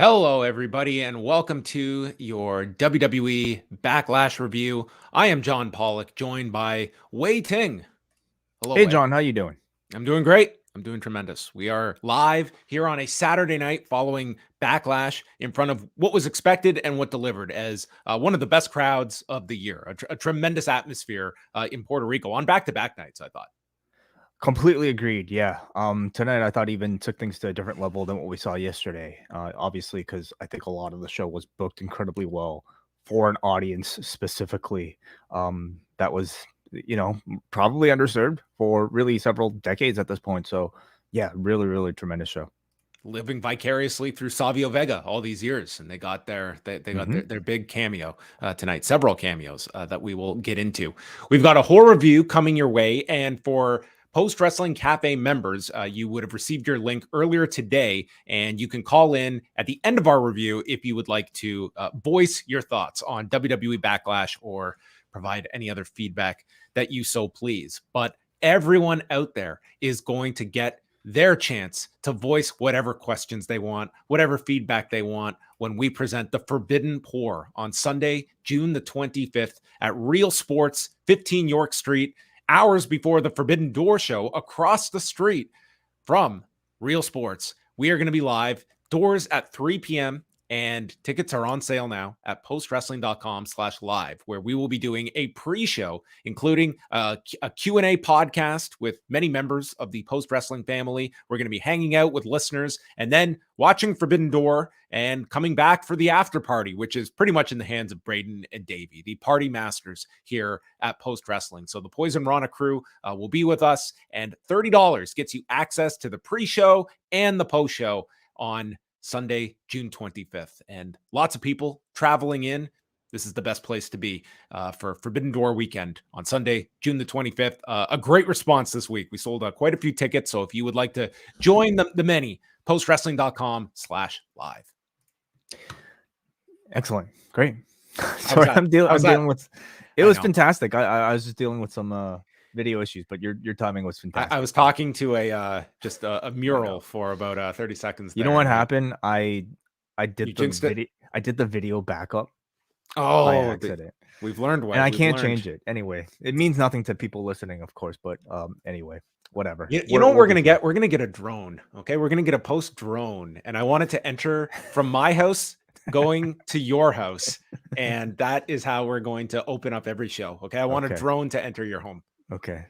Hello, everybody, and welcome to your WWE Backlash review. I am John Pollock, joined by Ting. Hello, Hey, John, how you doing? I'm doing great. I'm doing tremendous. We are live here on a Saturday night following Backlash in front of what was expected and what delivered as one of the best crowds of the year. A tremendous atmosphere in Puerto Rico on back-to-back nights, I thought. Completely agreed. Yeah. Tonight I thought even took things to a different level than what we saw yesterday. Obviously, because I think a lot of the show was booked incredibly well for an audience specifically. That was, probably underserved for really several decades at this point. So, yeah, really, really tremendous show. Living vicariously through Savio Vega all these years, and they got their big cameo tonight. Several cameos that we will get into. We've got a horror review coming your way, and for Post Wrestling Cafe members, you would have received your link earlier today, and you can call in at the end of our review if you would like to voice your thoughts on WWE Backlash or provide any other feedback that you so please. But everyone out there is going to get their chance to voice whatever questions they want, whatever feedback they want when we present the Forbidden Pour on Sunday, June the 25th at Real Sports, 15 York Street, hours before the Forbidden Door show across the street from Real Sports. We are going to be live, doors at 3 p.m. and tickets are on sale now at postwrestling.com/live, where we will be doing a pre-show, including a Q&A podcast with many members of the Post Wrestling family. We're going to be hanging out with listeners and then watching Forbidden Door and coming back for the after party, which is pretty much in the hands of Braden and Davey, the party masters here at Post Wrestling. So the Poison Rana crew will be with us, and $30 gets you access to the pre-show and the post-show on Sunday, June 25th, and lots of people traveling in. This is the best place to be for Forbidden Door weekend on Sunday, June the 25th. A great response this week. We sold quite a few tickets. So if you would like to join the many, postwrestling.com/live. Excellent. Great. Sorry, I'm dealing with, it was fantastic. I was just dealing with some video issues, but your timing was fantastic. I was talking to a mural for about 30 seconds. You know what happened? I did the video backup. Oh, by accident. We've learned what, and I can't change it anyway. It means nothing to people listening, of course, but anyway, whatever. You know what we're gonna get? We're gonna get a drone. Okay, we're gonna get a post drone, and I want it to enter from my house going to your house, and that is how we're going to open up every show. Okay, I want a drone to enter your home. Okay,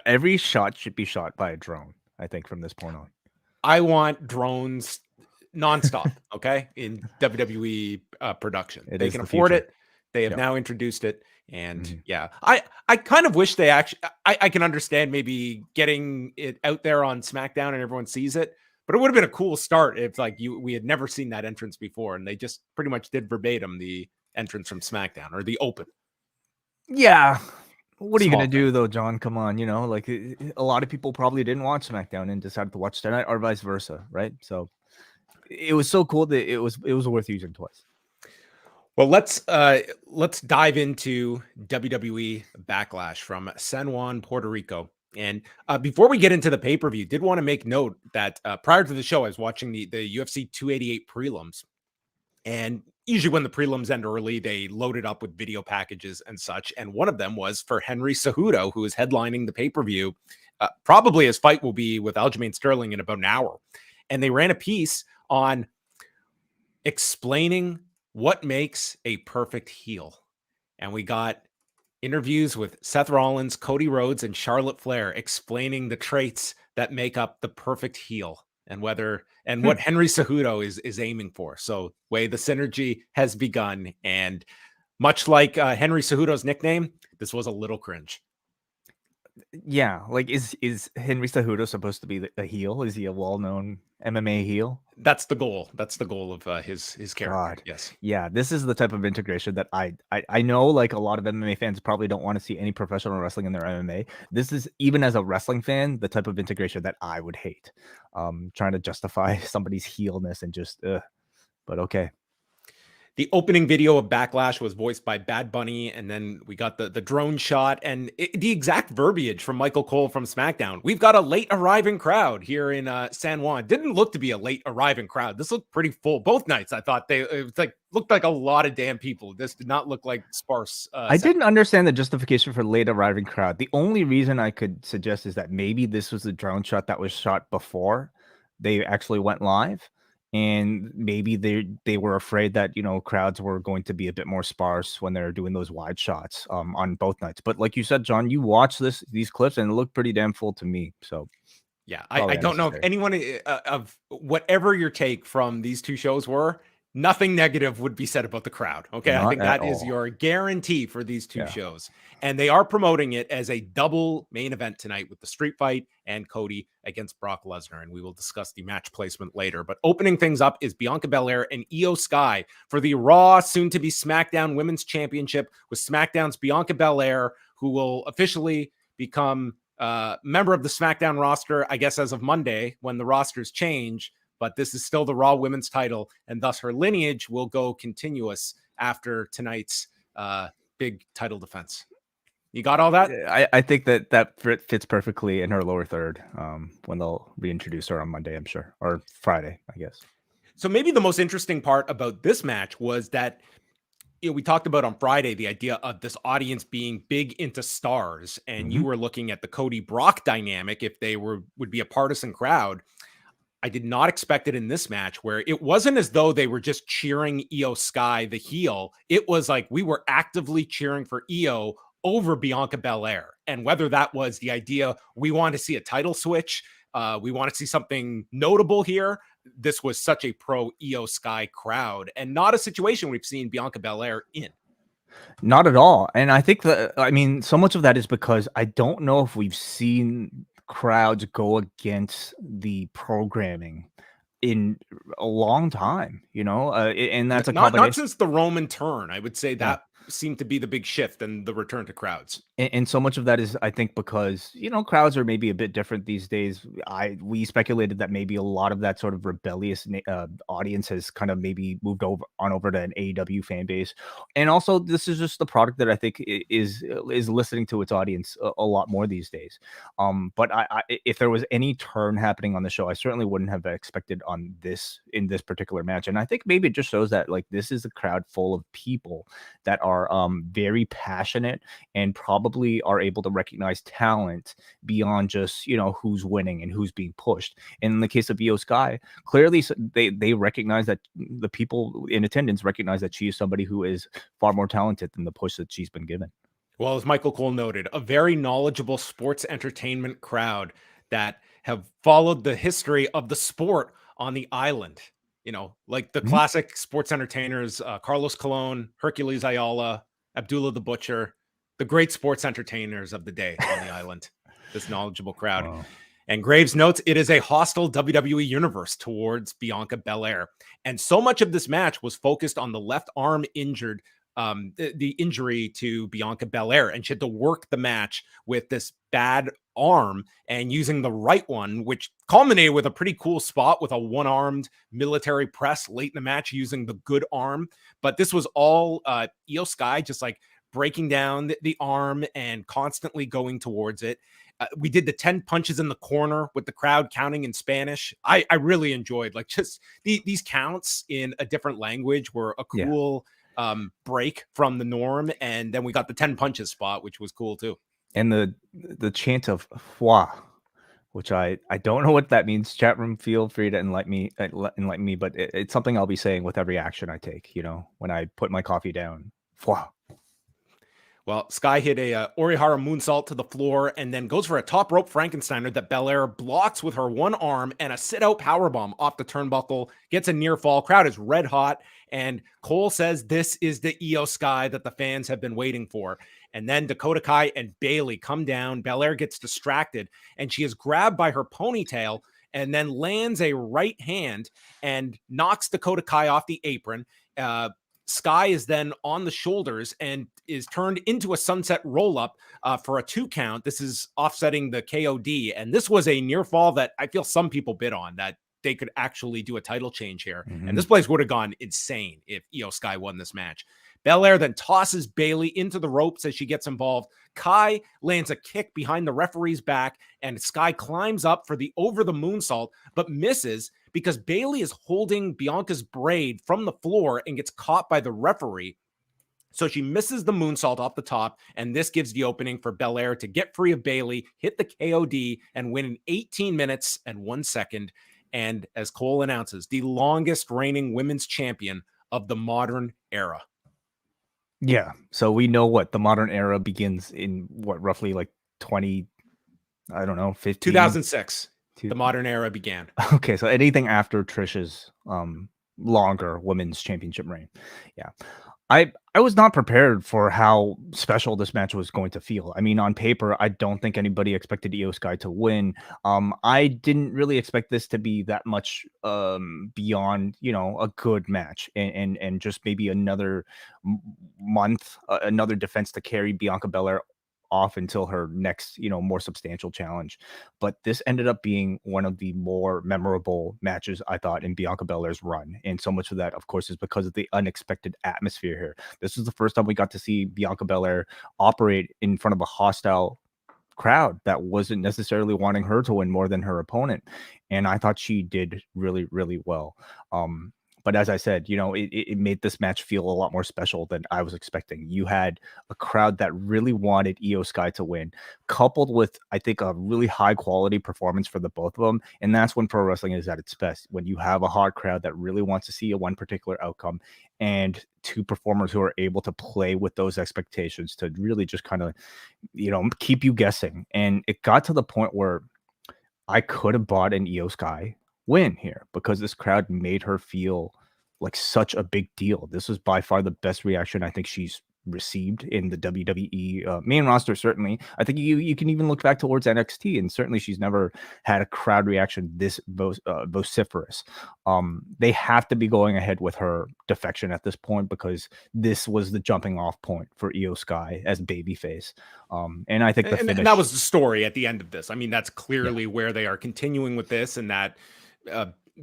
every shot should be shot by a drone, I think, from this point on. I want drones nonstop, okay, in WWE production. They can afford it. They have now introduced it. And yeah, I kind of wish they actually, I can understand maybe getting it out there on SmackDown and everyone sees it, but it would have been a cool start if we had never seen that entrance before and they just pretty much did verbatim the entrance from SmackDown or the open. Yeah. What are you going to do though, John? Come on. A lot of people probably didn't watch SmackDown and decided to watch tonight or vice versa. Right. So it was so cool that it was worth using twice. Well, let's dive into WWE Backlash from San Juan, Puerto Rico. And before we get into the pay-per-view, did want to make note that prior to the show, I was watching the UFC 288 prelims. And usually when the prelims end early, they load it up with video packages and such. And one of them was for Henry Cejudo, who is headlining the pay-per-view. Probably his fight will be with Aljamain Sterling in about an hour. And they ran a piece on explaining what makes a perfect heel. And we got interviews with Seth Rollins, Cody Rhodes, and Charlotte Flair explaining the traits that make up the perfect heel and what Henry Cejudo is aiming for. So the synergy has begun. And much like Henry Cejudo's nickname, this was a little cringe. Yeah, is Henry Cejudo supposed to be a heel? Is he a well-known MMA heel? That's the goal. That's the goal of his character. God. Yes. Yeah, this is the type of integration that I know. Like a lot of MMA fans probably don't want to see any professional wrestling in their MMA. This is, even as a wrestling fan, the type of integration that I would hate. Trying to justify somebody's heelness and just, but okay. The opening video of Backlash was voiced by Bad Bunny, and then we got the drone shot and the exact verbiage from Michael Cole from SmackDown. We've got a late arriving crowd here in San Juan. Didn't look to be a late arriving crowd. This looked pretty full both nights. I thought it was like looked like a lot of damn people. This did not look like sparse. I didn't understand the justification for late arriving crowd. The only reason I could suggest is that maybe this was the drone shot that was shot before they actually went live. And maybe they were afraid that, you know, crowds were going to be a bit more sparse when they're doing those wide shots on both nights. But like you said, John, you watch these clips and it looked pretty damn full to me. So yeah, I don't know if anyone of whatever your take from these two shows were, nothing negative would be said about the crowd. Okay. I think that is your guarantee for these two shows. And they are promoting it as a double main event tonight with the street fight and Cody against Brock Lesnar. And we will discuss the match placement later. But opening things up is Bianca Belair and IYO SKY for the Raw, soon to be SmackDown Women's Championship with SmackDown's Bianca Belair, who will officially become member of the SmackDown roster, I guess, as of Monday when the rosters change. But this is still the Raw Women's title, and thus her lineage will go continuous after tonight's big title defense. You got all that? I think that fits perfectly in her lower third when they'll reintroduce her on Monday, I'm sure, or Friday, I guess. So maybe the most interesting part about this match was that, you know, we talked about on Friday the idea of this audience being big into stars, and you were looking at the Cody Brock dynamic if they would be a partisan crowd. I did not expect it in this match, where it wasn't as though they were just cheering IYO SKY, the heel. It was like we were actively cheering for IYO over Bianca Belair. And whether that was the idea, we want to see a title switch, we want to see something notable here. This was such a pro IYO SKY crowd, and not a situation we've seen Bianca Belair in. Not at all. And I think so much of that is because I don't know if we've seen crowds go against the programming in a long time, you know, and that's a combination. Not since the Roman turn. I would say that seemed to be the big shift and the return to crowds. And so much of that is, I think, because, you know, crowds are maybe a bit different these days. We speculated that maybe a lot of that sort of rebellious audience has kind of maybe moved over to an AEW fan base. And also, this is just the product that I think is listening to its audience a lot more these days. But if there was any turn happening on the show, I certainly wouldn't have expected in this particular match. And I think maybe it just shows that, like, this is a crowd full of people that are very passionate and probably are able to recognize talent beyond just, you know, who's winning and who's being pushed. And in the case of IYO SKY, clearly they recognize that the people in attendance recognize that she is somebody who is far more talented than the push that she's been given. Well, as Michael Cole noted, a very knowledgeable sports entertainment crowd that have followed the history of the sport on the island. You know, like the classic sports entertainers, Carlos Colon, Hercules Ayala, Abdullah the Butcher, the great sports entertainers of the day on the island, this knowledgeable crowd. Wow. And Graves notes it is a hostile WWE universe towards Bianca Belair. And so much of this match was focused on the left arm injured, the injury to Bianca Belair. And she had to work the match with this bad arm and using the right one, which culminated with a pretty cool spot with a one-armed military press late in the match using the good arm. But this was all IYO SKY just like breaking down the arm and constantly going towards it. We did the 10 punches in the corner with the crowd counting in Spanish. I really enjoyed like just these counts in a different language were a cool break from the norm. And then we got the 10 punches spot, which was cool too. And the chant of foi, which I don't know what that means. Chat room, feel free to enlighten me, but it's something I'll be saying with every action I take, you know, when I put my coffee down. Foi. Well, Sky hit a Orihara moonsault to the floor and then goes for a top rope Frankensteiner that Belair blocks with her one arm and a sit-out powerbomb off the turnbuckle, gets a near fall. Crowd is red hot, and Cole says this is the IYO SKY that the fans have been waiting for. And then Dakota Kai and Bayley come down. Belair gets distracted, and she is grabbed by her ponytail and then lands a right hand and knocks Dakota Kai off the apron. Sky is then on the shoulders and is turned into a sunset roll-up for a 2 count. This is offsetting the KOD, and this was a near fall that I feel some people bid on, that they could actually do a title change here. Mhm. And this place would have gone insane if IYO SKY won this match. Belair then tosses Bayley into the ropes as she gets involved. Kai lands a kick behind the referee's back, and Sky climbs up for the over the moonsault, but misses because Bayley is holding Bianca's braid from the floor and gets caught by the referee. So she misses the moonsault off the top, and this gives the opening for Belair to get free of Bayley, hit the KOD, and win in 18 minutes and 1 second. And as Cole announces, the longest reigning women's champion of the modern era. Yeah. So we know what the modern era begins in roughly like 20, I don't know, 15. 2006. The modern era began. Okay, so anything after Trish's longer women's championship reign. Yeah. I was not prepared for how special this match was going to feel. I mean, on paper, I don't think anybody expected IYO SKY to win. I didn't really expect this to be that much beyond, a good match and just maybe another month, another defense to carry Bianca Belair off until her next, more substantial challenge. But this ended up being one of the more memorable matches, I thought, in Bianca Belair's run. And so much of that, of course, is because of the unexpected atmosphere here. This was the first time we got to see Bianca Belair operate in front of a hostile crowd that wasn't necessarily wanting her to win more than her opponent. And I thought she did really, really well. But as I said, it made this match feel a lot more special than I was expecting. You had a crowd that really wanted IYO SKY to win, coupled with, I think, a really high quality performance for the both of them. And that's when pro wrestling is at its best, when you have a hard crowd that really wants to see one particular outcome and two performers who are able to play with those expectations to really just kind of, keep you guessing. And it got to the point where I could have bought an IYO SKY win here because this crowd made her feel like such a big deal. This was by far the best reaction I think she's received in the WWE main roster. Certainly, I think you can even look back towards NXT, and certainly she's never had a crowd reaction this vociferous. They have to be going ahead with her defection at this point because this was the jumping off point for IYO SKY as babyface. And I think the finish, and that was the story at the end of this. I mean, that's clearly where they are continuing with this, and that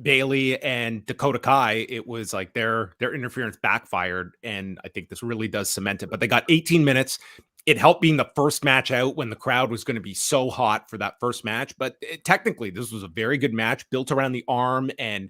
Bayley and Dakota Kai, it was like their interference backfired, and I think this really does cement it. But they got 18 minutes. It helped being the first match out when the crowd was going to be so hot for that first match. But technically, this was a very good match built around the arm and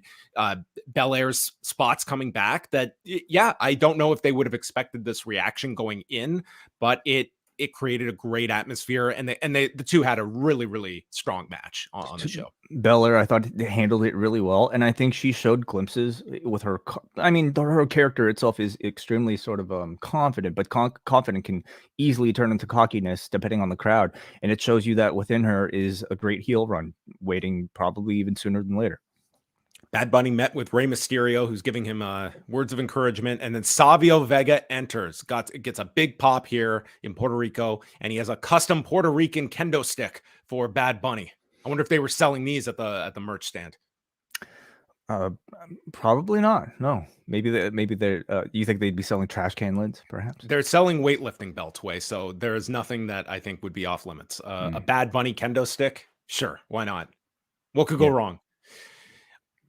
Belair's spots coming back. That, yeah, I don't know if they would have expected this reaction going in, but it created a great atmosphere, and the two had a really, really strong match on the show. Belair, I thought, handled it really well, and I think she showed glimpses with her. I mean, her character itself is extremely sort of confident, but confident can easily turn into cockiness depending on the crowd, and it shows you that within her is a great heel run waiting, probably even sooner than later. Bad Bunny met with Rey Mysterio, who's giving him words of encouragement. And then Savio Vega enters, gets a big pop here in Puerto Rico. And he has a custom Puerto Rican kendo stick for Bad Bunny. I wonder if they were selling these at the merch stand. Probably not. No, maybe they're you think they'd be selling trash can lids, perhaps? They're selling weightlifting belts, so there is nothing that I think would be off limits. A Bad Bunny kendo stick? Sure. Why not? What could go wrong?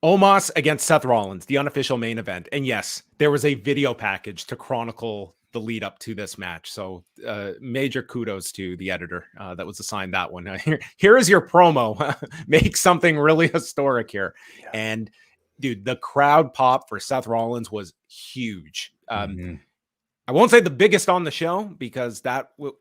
Omos against Seth Rollins, the unofficial main event. And yes, there was a video package to chronicle the lead up to this match. So major kudos to the editor that was assigned that one. Here is your promo. Make something really historic here. Yeah. And dude, the crowd pop for Seth Rollins was huge. I won't say the biggest on the show because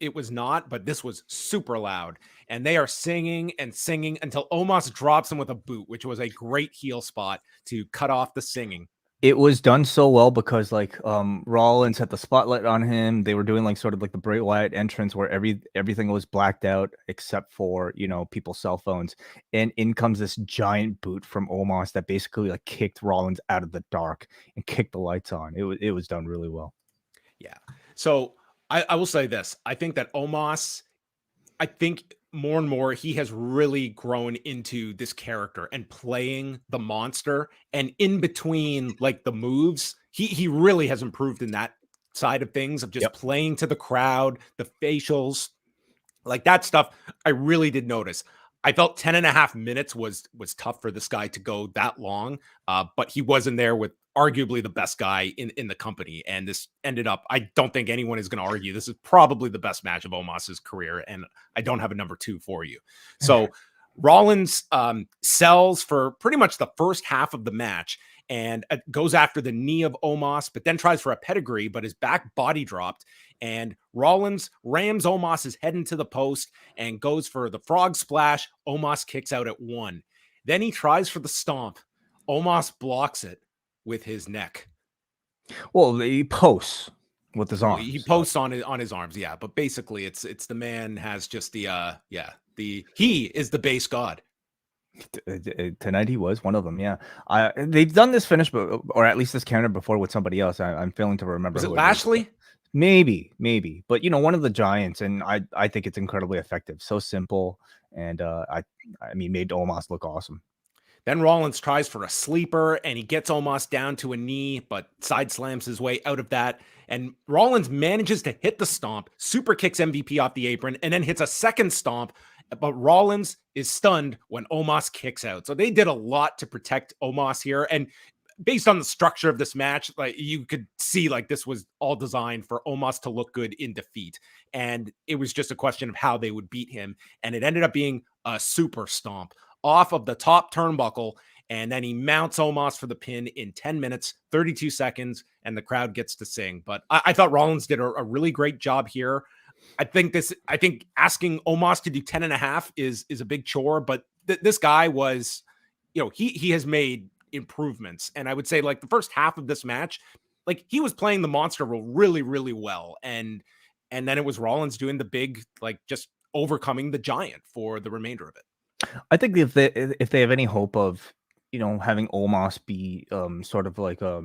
it was not, but this was super loud. And they are singing and singing until Omos drops him with a boot, which was a great heel spot to cut off the singing. It was done so well because Rollins had the spotlight on him. They were doing like sort of like the Bray Wyatt entrance where everything was blacked out except for, people's cell phones. And in comes this giant boot from Omos that basically like kicked Rollins out of the dark and kicked the lights on. It was done really well. Yeah. So I will say this. I think that Omos, more and more, he has really grown into this character and playing the monster. And in between like the moves, he really has improved in that side of things of just playing to the crowd, the facials, like that stuff. I really did notice. I felt 10 and a half minutes was tough for this guy to go that long, but he wasn't there with arguably the best guy in the company. And this ended up, I don't think anyone is going to argue, this is probably the best match of Omos's career. And I don't have a number 2 for you. So Rollins sells for pretty much the first half of the match and goes after the knee of Omos, but then tries for a pedigree, but his back body dropped. And Rollins rams Omos's head into the post and goes for the frog splash. Omos kicks out at 1. Then he tries for the stomp. Omos blocks it with his neck. Well, he posts with his arms. He posts on his arms, yeah. But basically, it's the man has just he is the base god. Tonight he was one of them. Yeah, they've done this finish, or at least this counter before with somebody else. I'm failing to remember. Was it Lashley? Maybe, but one of the giants, and I think it's incredibly effective. So simple, and I mean, made Omos look awesome. Then Rollins tries for a sleeper, and he gets Omos down to a knee, but side slams his way out of that. And Rollins manages to hit the stomp, super kicks MVP off the apron, and then hits a second stomp. But Rollins is stunned when Omos kicks out. So they did a lot to protect Omos here. And based on the structure of this match, like you could see, like this was all designed for Omos to look good in defeat. And it was just a question of how they would beat him. And it ended up being a super stomp off of the top turnbuckle. And then he mounts Omos for the pin in 10 minutes, 32 seconds, and the crowd gets to sing. But I thought Rollins did a really great job here. I think asking Omos to do 10 and a half is a big chore, but this guy was, he has made improvements. And I would say like the first half of this match, like he was playing the monster role really, really well. And then it was Rollins doing the big, like just overcoming the giant for the remainder of it. I think if they have any hope of, having Omos be sort of like a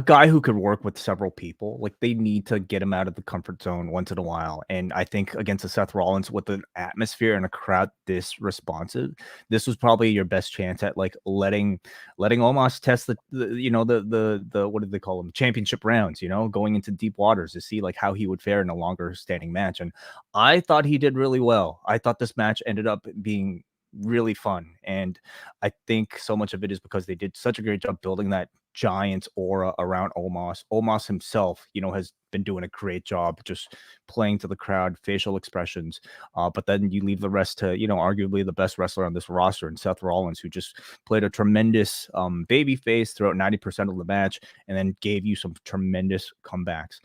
guy who could work with several people, like they need to get him out of the comfort zone once in a while. And I think against a Seth Rollins with an atmosphere and a crowd this responsive, this was probably your best chance at like letting Omos test the what do they call them, championship rounds, going into deep waters to see like how he would fare in a longer standing match. And I thought he did really well. I thought this match ended up being really fun, and I think so much of it is because they did such a great job building that giant's aura around Omos. Omos himself, has been doing a great job just playing to the crowd, facial expressions. But then you leave the rest to, arguably the best wrestler on this roster, and Seth Rollins, who just played a tremendous baby face throughout 90% of the match, and then gave you some tremendous comebacks.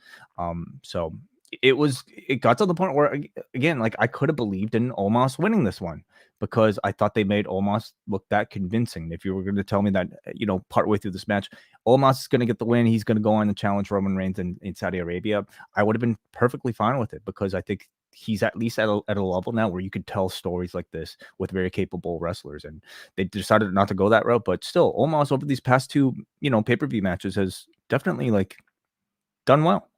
So it got to the point where, again, like I could have believed in Omos winning this one, because I thought they made Omos look that convincing. If you were going to tell me that, partway through this match, Omos is going to get the win, he's going to go on and challenge Roman Reigns in Saudi Arabia, I would have been perfectly fine with it, because I think he's at least at a level now where you could tell stories like this with very capable wrestlers. And they decided not to go that route, but still, Omos over these past two, pay-per-view matches has definitely like done well.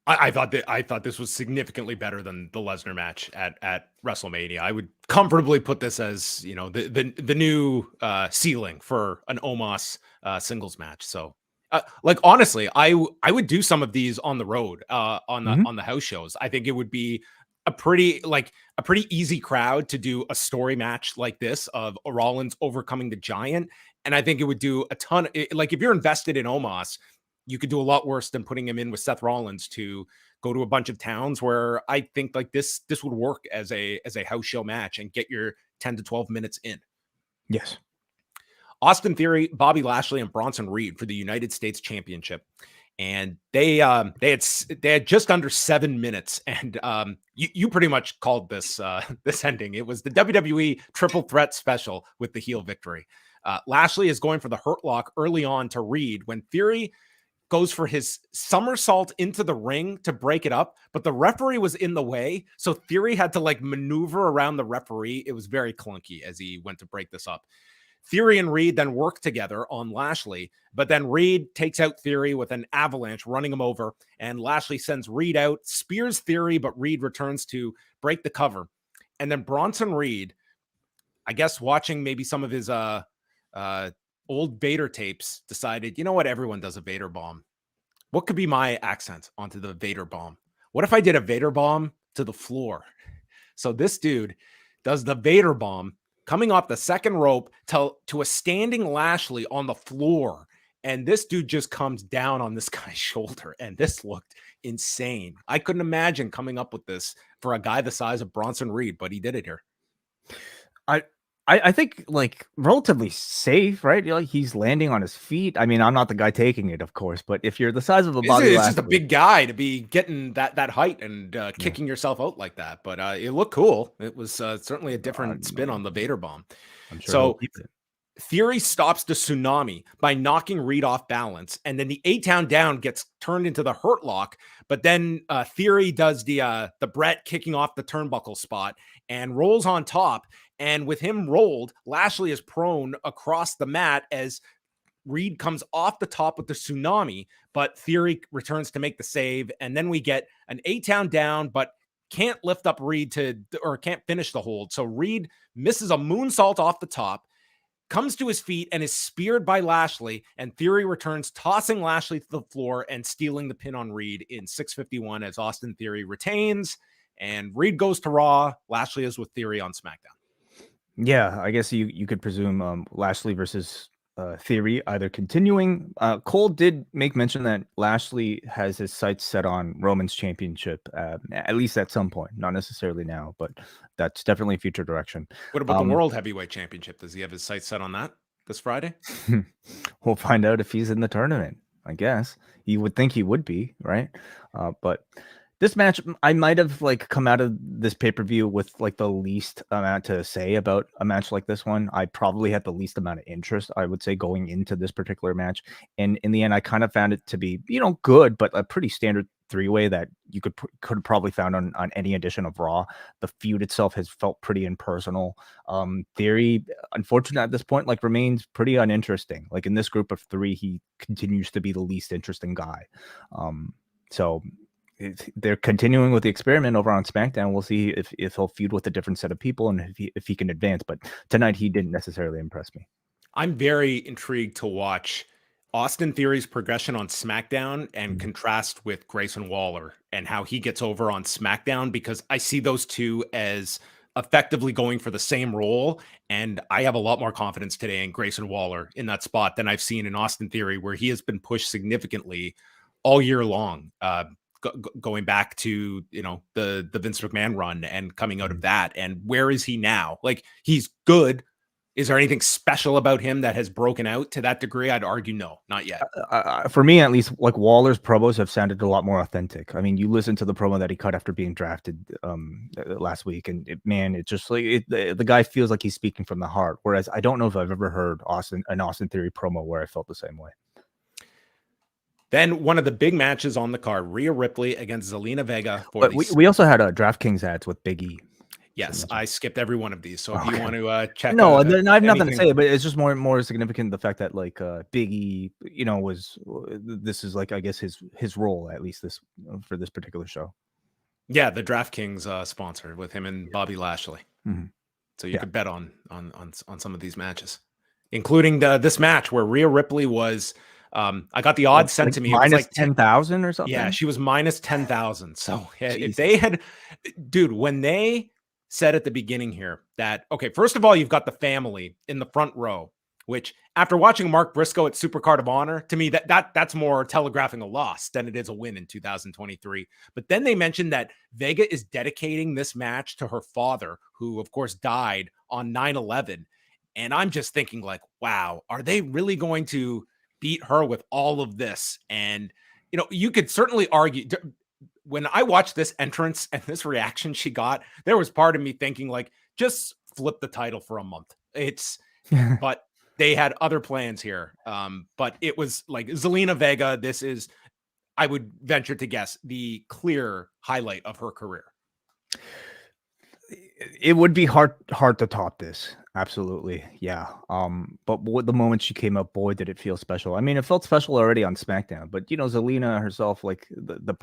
I thought this was significantly better than the Lesnar match at WrestleMania. I would comfortably put this as, the new ceiling for an Omos singles match. So like honestly, I would do some of these on the road on the house shows. I think it would be a pretty easy crowd to do a story match like this of Rollins overcoming the giant. And I think it would do a ton. Like if you're invested in Omos, you could do a lot worse than putting him in with Seth Rollins to go to a bunch of towns, where I think like this would work as a house show match and get your 10 to 12 minutes in. Yes. Austin Theory, Bobby Lashley, and Bronson Reed for the United States Championship. And they had just under 7 minutes. And you pretty much called this this ending. It was the WWE Triple Threat Special with the heel victory. Lashley is going for the Hurt Lock early on to Reed when Theory goes for his somersault into the ring to break it up, but the referee was in the way. So Theory had to like maneuver around the referee. It was very clunky as he went to break this up. Theory and Reed then work together on Lashley, but then Reed takes out Theory with an avalanche, running him over, and Lashley sends Reed out, spears Theory, but Reed returns to break the cover. And then Bronson Reed, I guess watching maybe some of his old Vader tapes, decided, you know what, everyone does a Vader bomb. What could be my accent onto the Vader bomb? What if I did a Vader bomb to the floor? So this dude does the Vader bomb coming off the second rope to a standing Lashley on the floor. And this dude just comes down on this guy's shoulder. And this looked insane. I couldn't imagine coming up with this for a guy the size of Bronson Reed, but he did it here. I think like relatively safe, right? Like he's landing on his feet. I mean, I'm not the guy taking it, of course, but if you're the size of a Bobby It's Lashley, just a big guy to be getting that height and kicking yourself out like that. But it looked cool. It was certainly a different spin on the Vader bomb. I'm sure So Theory stops the tsunami by knocking Reed off balance, and then the 8-count down gets turned into the Hurt Lock. But then Theory does the Brett kicking off the turnbuckle spot and rolls on top. And with him rolled, Lashley is prone across the mat as Reed comes off the top with the tsunami, but Theory returns to make the save. And then we get an 8-count down, but can't lift up Reed or can't finish the hold. So Reed misses a moonsault off the top, comes to his feet and is speared by Lashley, and Theory returns, tossing Lashley to the floor and stealing the pin on Reed in 6:51 as Austin Theory retains, and Reed goes to Raw. Lashley is with Theory on SmackDown. Yeah, I guess you could presume Lashley versus Theory either continuing. Cole did make mention that Lashley has his sights set on Roman's championship, at least at some point, not necessarily now, but that's definitely future direction. What about the World Heavyweight Championship? Does he have his sights set on that this Friday? We'll find out if he's in the tournament, I guess. You would think he would be, right? But this match, I might have like come out of this pay-per-view with like the least amount to say about a match like this one. I probably had the least amount of interest, I would say, going into this particular match. And in the end, I kind of found it to be, good, but a pretty standard three-way that you could have probably found on any edition of Raw. The feud itself has felt pretty impersonal. Theory, unfortunately, at this point, like remains pretty uninteresting. Like in this group of three, he continues to be the least interesting guy. So they're continuing with the experiment over on SmackDown. We'll see if he'll feud with a different set of people and if he can advance. But tonight he didn't necessarily impress me. I'm very intrigued to watch Austin Theory's progression on SmackDown and contrast with Grayson Waller and how he gets over on SmackDown, because I see those two as effectively going for the same role. And I have a lot more confidence today in Grayson Waller in that spot than I've seen in Austin Theory, where he has been pushed significantly all year long. Going back to, the Vince McMahon run and coming out of that. And where is he now? Like, he's good. Is there anything special about him that has broken out to that degree? I'd argue no, not yet. For me, at least, like Waller's promos have sounded a lot more authentic. I mean, you listen to the promo that he cut after being drafted last week, and it's just like the guy feels like he's speaking from the heart. Whereas I don't know if I've ever heard an Austin Theory promo where I felt the same way. Then one of the big matches on the card, Rhea Ripley against Zelina Vega. But we also had DraftKings ads with Big E. Yes, I skipped every one of these. So if you want to check, no, I have nothing to say. But it's just more significant the fact that like Big E, this is like I guess his role at least for this particular show. Yeah, the DraftKings sponsor with him and Bobby Lashley. Mm-hmm. So you could bet on some of these matches, including this match where Rhea Ripley was. I got the odds sent to me. Minus like 10,000 or something. Yeah, she was minus 10,000. So if they had, dude, when they said at the beginning here that, okay, first of all, you've got the family in the front row, which after watching Mark Briscoe at Supercard of Honor, to me, that's more telegraphing a loss than it is a win in 2023. But then they mentioned that Vega is dedicating this match to her father, who of course died on 9/11. And I'm just thinking like, wow, are they really going to beat her with all of this? And, you could certainly argue when I watched this entrance and this reaction she got, there was part of me thinking like, just flip the title for a month. But they had other plans here. But it was like Zelina Vega. This is, I would venture to guess, the clear highlight of her career. It would be hard to top this. Absolutely. Yeah. But the moment she came up, boy, did it feel special. I mean, it felt special already on SmackDown, but Zelina herself, like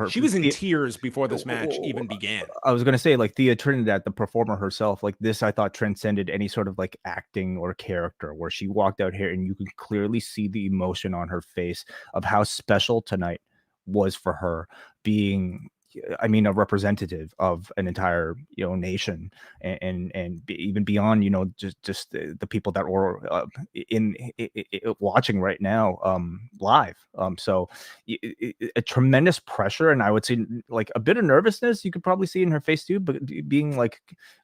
she was in tears before this match even began. I was going to say, like Thea Trinidad, the performer herself, like this, I thought transcended any sort of like acting or character, where she walked out here and you could clearly see the emotion on her face of how special tonight was for her, being I mean, a representative of an entire, nation, and even beyond, just the people that were watching right now, live. So a tremendous pressure, and I would say like a bit of nervousness you could probably see in her face too. But being like,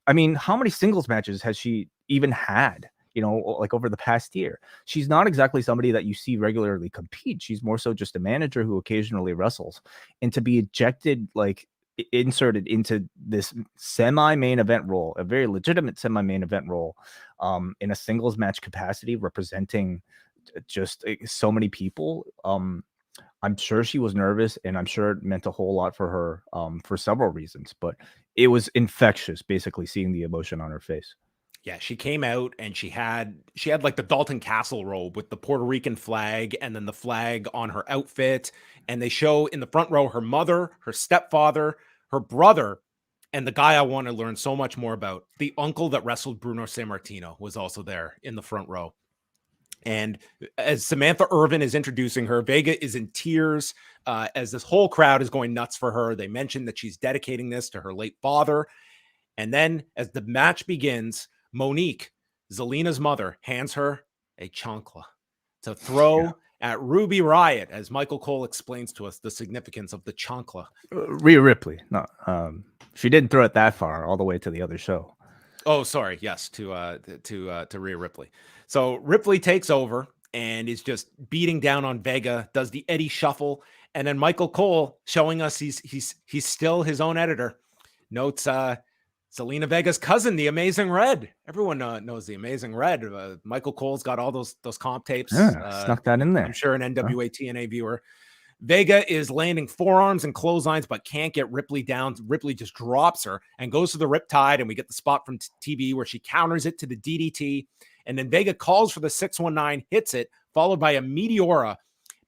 I mean, how many singles matches has she even had? Like over the past year, she's not exactly somebody that you see regularly compete. She's more so just a manager who occasionally wrestles, and to be ejected, like inserted into this semi-main event role, a very legitimate semi-main event role, in a singles match capacity, representing just so many people. I'm sure she was nervous, and I'm sure it meant a whole lot for her, for several reasons, but it was infectious, basically seeing the emotion on her face. Yeah, she came out and she had like the Dalton Castle robe with the Puerto Rican flag and then the flag on her outfit. And they show in the front row her mother, her stepfather, her brother, and the guy I want to learn so much more about, the uncle that wrestled Bruno Sammartino, was also there in the front row. And as Samantha Irvin is introducing her, Vega is in tears as this whole crowd is going nuts for her. They mention that she's dedicating this to her late father. And then as the match begins, Monique, Zelina's mother, hands her a chancla to throw at Ruby Riott, as Michael Cole explains to us the significance of the chancla. Rhea Ripley, no, she didn't throw it that far, all the way to the other show. Oh, sorry, yes, to Rhea Ripley. So Ripley takes over and is just beating down on Vega, does the Eddie Shuffle, and then Michael Cole, showing us he's still his own editor, notes Zelina Vega's cousin, the Amazing Red. Everyone knows the Amazing Red. Michael Cole's got all those comp tapes. Snuck that in there. I'm sure an NWA TNA viewer. Vega is landing forearms and clotheslines, but can't get Ripley down. Ripley just drops her and goes to the Riptide, and we get the spot from TV where she counters it to the DDT. And then Vega calls for the 619, hits it, followed by a Meteora.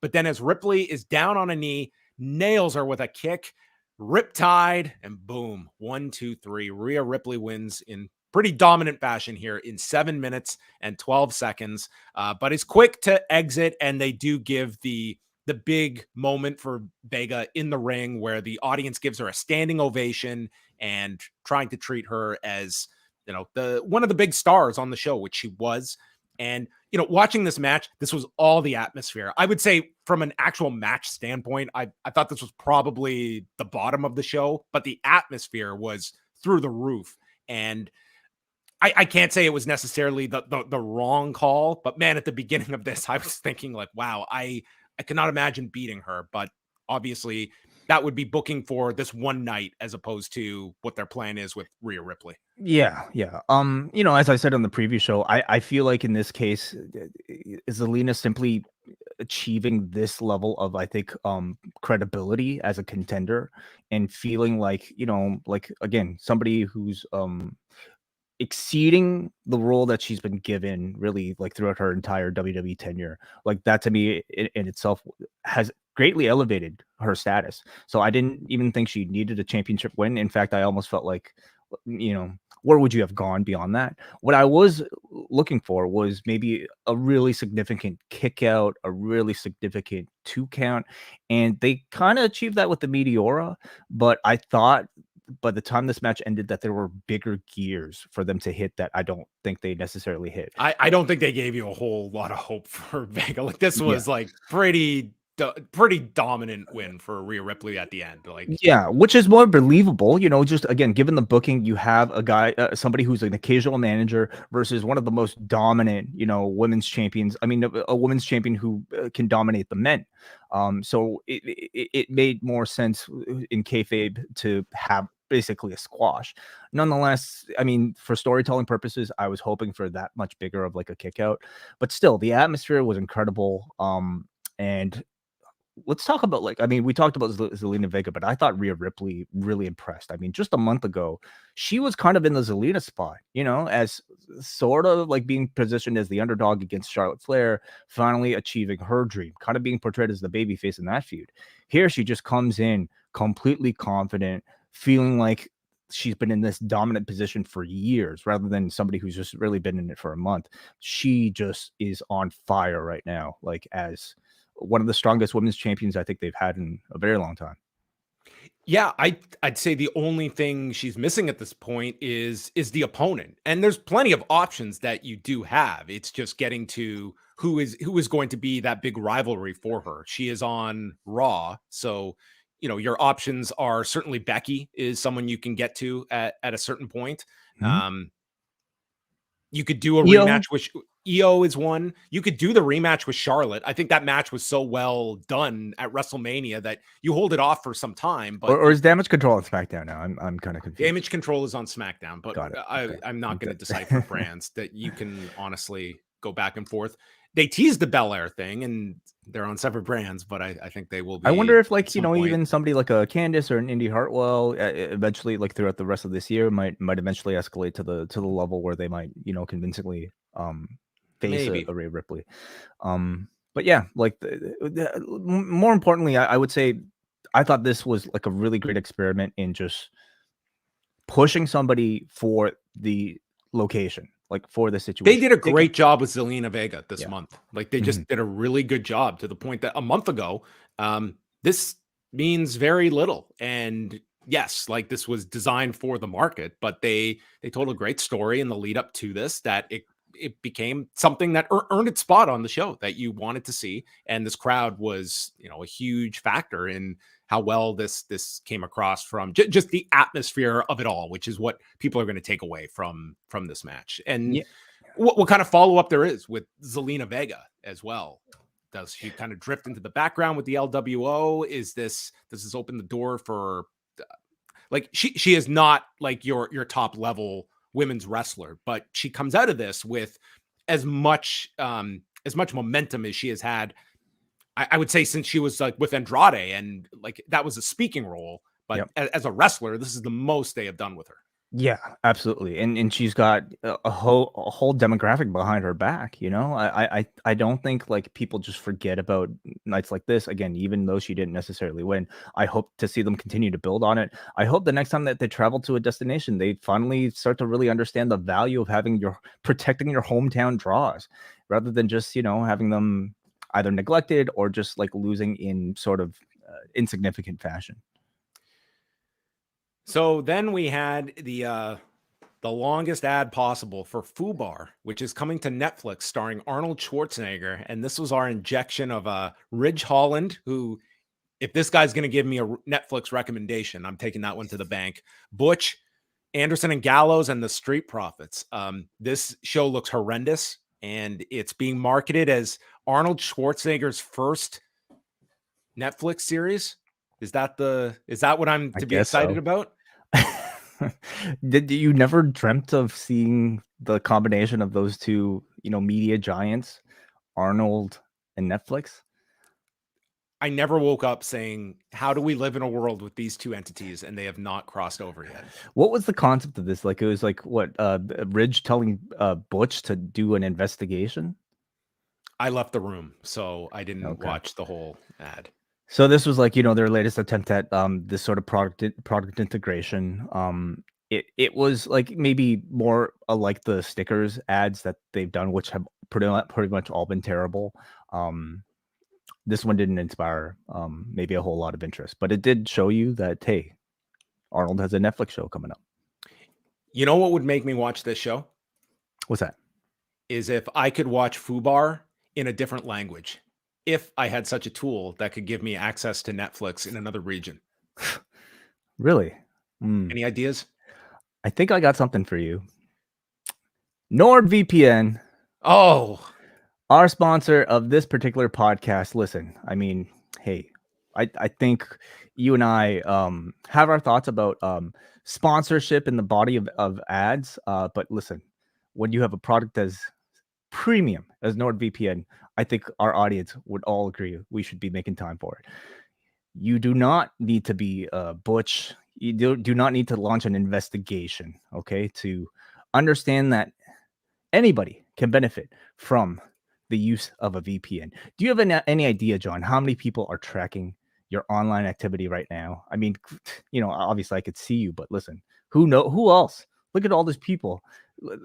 But then as Ripley is down on a knee, nails her with a kick. Riptide, and boom, 1, 2, 3. Rhea Ripley wins in pretty dominant fashion here in 7 minutes and 12 seconds, but is quick to exit, and they do give the big moment for Vega in the ring where the audience gives her a standing ovation and trying to treat her as, the one of the big stars on the show, which she was. And, watching this match, this was all the atmosphere. I would say from an actual match standpoint, I thought this was probably the bottom of the show, but the atmosphere was through the roof. And I can't say it was necessarily the wrong call, but man, at the beginning of this, I was thinking like, wow, I cannot imagine beating her, but obviously that would be booking for this one night as opposed to what their plan is with Rhea Ripley. Yeah. As I said on the previous show, I feel like in this case, Zelina simply achieving this level of, I think, credibility as a contender, and feeling like, like, again, somebody who's exceeding the role that she's been given, really, like throughout her entire WWE tenure. Like that, to me, in itself has greatly elevated her status. So I didn't even think she needed a championship win. In fact, I almost felt like, where would you have gone beyond that? What I was looking for was maybe a really significant kick out, a really significant 2 count, and they kind of achieved that with the Meteora. But I thought by the time this match ended that there were bigger gears for them to hit that I don't think they necessarily hit. I don't think they gave you a whole lot of hope for Vega. Like this was like pretty dominant win for Rhea Ripley at the end. Like, yeah, which is more believable, just again, given the booking, you have a guy, somebody who's an occasional manager versus one of the most dominant, women's champions. I mean, a women's champion who can dominate the men. So it made more sense in kayfabe to have basically a squash. Nonetheless, I mean, for storytelling purposes, I was hoping for that much bigger of like a kick out, but still the atmosphere was incredible. And let's talk about, like, I mean, we talked about Zelina Vega, but I thought Rhea Ripley really impressed. I mean, just a month ago, she was kind of in the Zelina spot, as sort of like being positioned as the underdog against Charlotte Flair, finally achieving her dream, kind of being portrayed as the babyface in that feud. Here, she just comes in completely confident, feeling like she's been in this dominant position for years rather than somebody who's just really been in it for a month. She just is on fire right now, like as one of the strongest women's champions I think they've had in a very long time. Yeah, I'd say the only thing she's missing at this point is the opponent. And there's plenty of options that you do have. It's just getting to who is going to be that big rivalry for her. She is on Raw, so your options are certainly Becky is someone you can get to at a certain point. Mhm. You could do a IYO? rematch with EO is one. You could do the rematch with Charlotte. I think that match was so well done at WrestleMania that you hold it off for some time, but Or is Damage Control on SmackDown now? I'm kind of confused. Damage Control is on SmackDown, but Got it. Okay. I'm not going to Good. decipher brands that you can honestly go back and forth. They teased the Belair thing, and they're on separate brands, but I think they will I be wonder if, at some point. even somebody like a Candice or an Indy Hartwell, eventually, like throughout the rest of this year, might eventually escalate to the level where they might, convincingly face Maybe a Rhea Ripley. But yeah, like more importantly, I would say I thought this was like a really great experiment in just pushing somebody for the location, like for the they situation. did a great job with Zelina Vega this Yeah. month. Like they Mhm. just did a really good job to the point that a month ago, this means very little. And yes, like this was designed for the market, but they told a great story in the lead up to this that it became something that earned its spot on the show that you wanted to see, and this crowd was a huge factor in how well this came across from just the atmosphere of it all, which is what people are going to take away from this match. And Yeah. what kind of follow up there is with Zelina Vega as well. Does she kind of drift into the background with the LWO? Does this open the door for like she is not like your top level women's wrestler, but she comes out of this with as much momentum as she has had. I would say since she was like with Andrade, and like that was a speaking role, but Yep. as a wrestler, this is the most they have done with her. Yeah, absolutely, and she's got a whole demographic behind her back. I don't think like people just forget about nights like this. Again, even though she didn't necessarily win, I hope to see them continue to build on it. I hope the next time that they travel to a destination, they finally start to really understand the value of protecting your hometown draws, rather than just having them either neglected or just like losing in sort of insignificant fashion. So then we had the longest ad possible for Fubar, which is coming to Netflix, starring Arnold Schwarzenegger, and this was our injection of Ridge Holland, who, if this guy's going to give me a Netflix recommendation, I'm taking that one to the bank. Butch, Anderson and Gallows, and the Street Profits. This show looks horrendous, and it's being marketed as Arnold Schwarzenegger's first Netflix series. Is that what I'm I to be guess excited so. about? Did you never dreamt of seeing the combination of those two, media giants, Arnold and Netflix? I never woke up saying, how do we live in a world with these two entities and they have not crossed over yet? What was the concept of this? Like, it was like what, Ridge telling Butch to do an investigation? I left the room, so I didn't Okay. watch the whole ad. So this was like, their latest attempt at this sort of product integration. It was like maybe more like the stickers ads that they've done, which have pretty much all been terrible. This one didn't inspire maybe a whole lot of interest, but it did show you that, hey, Arnold has a Netflix show coming up. You know what would make me watch this show? What's that? Is if I could watch Fubar in a different language. If I had such a tool that could give me access to Netflix in another region. Really? Any ideas? I think I got something for you. NordVPN, Oh, our sponsor of this particular podcast. Listen, I mean, hey, I think you and I have our thoughts about sponsorship in the body of ads. But listen, when you have a product as premium as NordVPN, I think our audience would all agree we should be making time for it. You do not need to be Butch. You do not need to launch an investigation, okay, to understand that anybody can benefit from the use of a VPN. Do you have any idea, John, how many people are tracking your online activity right now? I mean, obviously I could see you, but listen, who else? Look at all these people.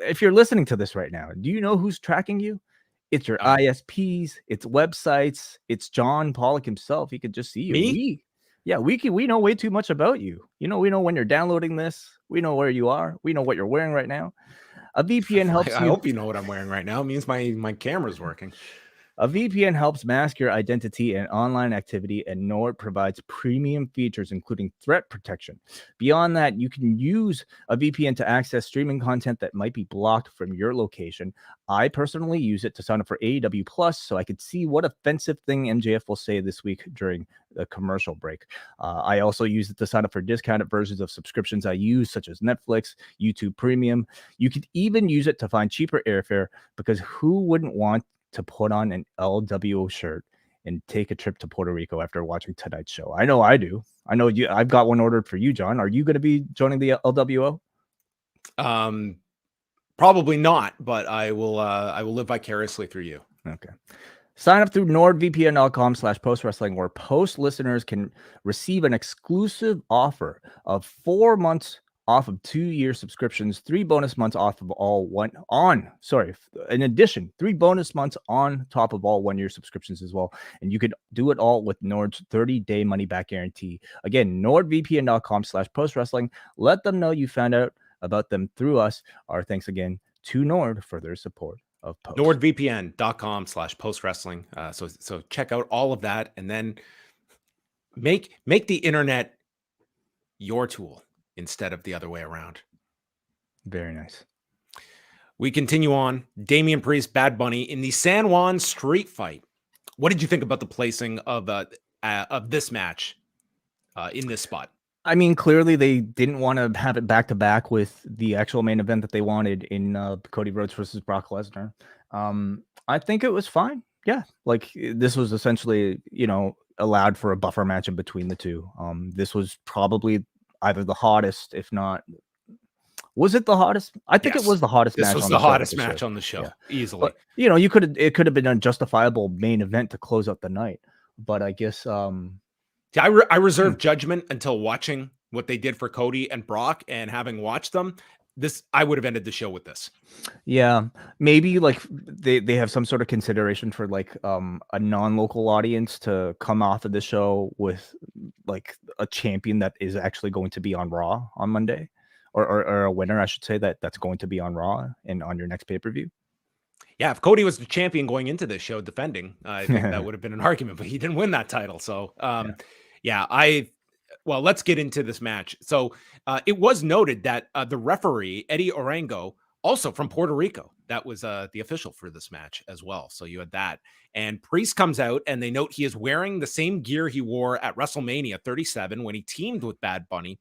If you're listening to this right now, do you know who's tracking you? It's your ISPs, it's websites, it's John Pollock himself. He could just see you. me? Yeah, we know way too much about you. We know when you're downloading this. We know where you are. We know what you're wearing right now. A VPN helps I you. hope you know what I'm wearing right now. It means my camera's working. A VPN helps mask your identity and online activity, and Nord provides premium features, including threat protection. Beyond that, you can use a VPN to access streaming content that might be blocked from your location. I personally use it to sign up for AEW Plus so I could see what offensive thing MJF will say this week during the commercial break. I also use it to sign up for discounted versions of subscriptions I use, such as Netflix, YouTube Premium. You could even use it to find cheaper airfare, because who wouldn't want to put on an LWO shirt and take a trip to Puerto Rico after watching tonight's show? I know I do. I know you. I've got one ordered for you, John. Are you going to be joining the LWO? Probably not, but I will live vicariously through you. Okay. Sign up through nordvpn.com/postwrestling, where post listeners can receive an exclusive offer of 4 months off of 2-year subscriptions, 3 bonus months off of all in addition, 3 bonus months on top of all 1-year subscriptions as well. And you could do it all with Nord's 30-day money back guarantee. Again, nordvpn.com/postwrestling. Let them know you found out about them through us. Our thanks again to Nord for their support of Post. NordVPN.com/postwrestling. So check out all of that, and then make the internet your tool instead of the other way around. Very nice. We continue on. Damian Priest, Bad Bunny in the San Juan street fight. What did you think about the placing of this match in this spot? I mean, clearly they didn't want to have it back to back with the actual main event that they wanted in Cody Rhodes versus Brock Lesnar. I think it was fine. Yeah, like this was essentially, allowed for a buffer match in between the two. This was probably either the hottest, if not, was it the hottest? I think it was the hottest match. This was the hottest match on the show, easily. But, it could have been a justifiable main event to close up the night. But I guess I reserve judgment until watching what they did for Cody and Brock, and having watched them, I would have ended the show with this. Yeah, maybe like they have some sort of consideration for like a non-local audience to come off of the show with like a champion that is actually going to be on Raw on Monday, or a winner, I should say, that's going to be on Raw and on your next pay-per-view. Yeah, if Cody was the champion going into this show defending, I think that would have been an argument, but he didn't win that title. So let's get into this match. So it was noted that the referee, Eddie Orango, also from Puerto Rico, that was the official for this match as well. So you had that. And Priest comes out, and they note he is wearing the same gear he wore at WrestleMania 37 when he teamed with Bad Bunny.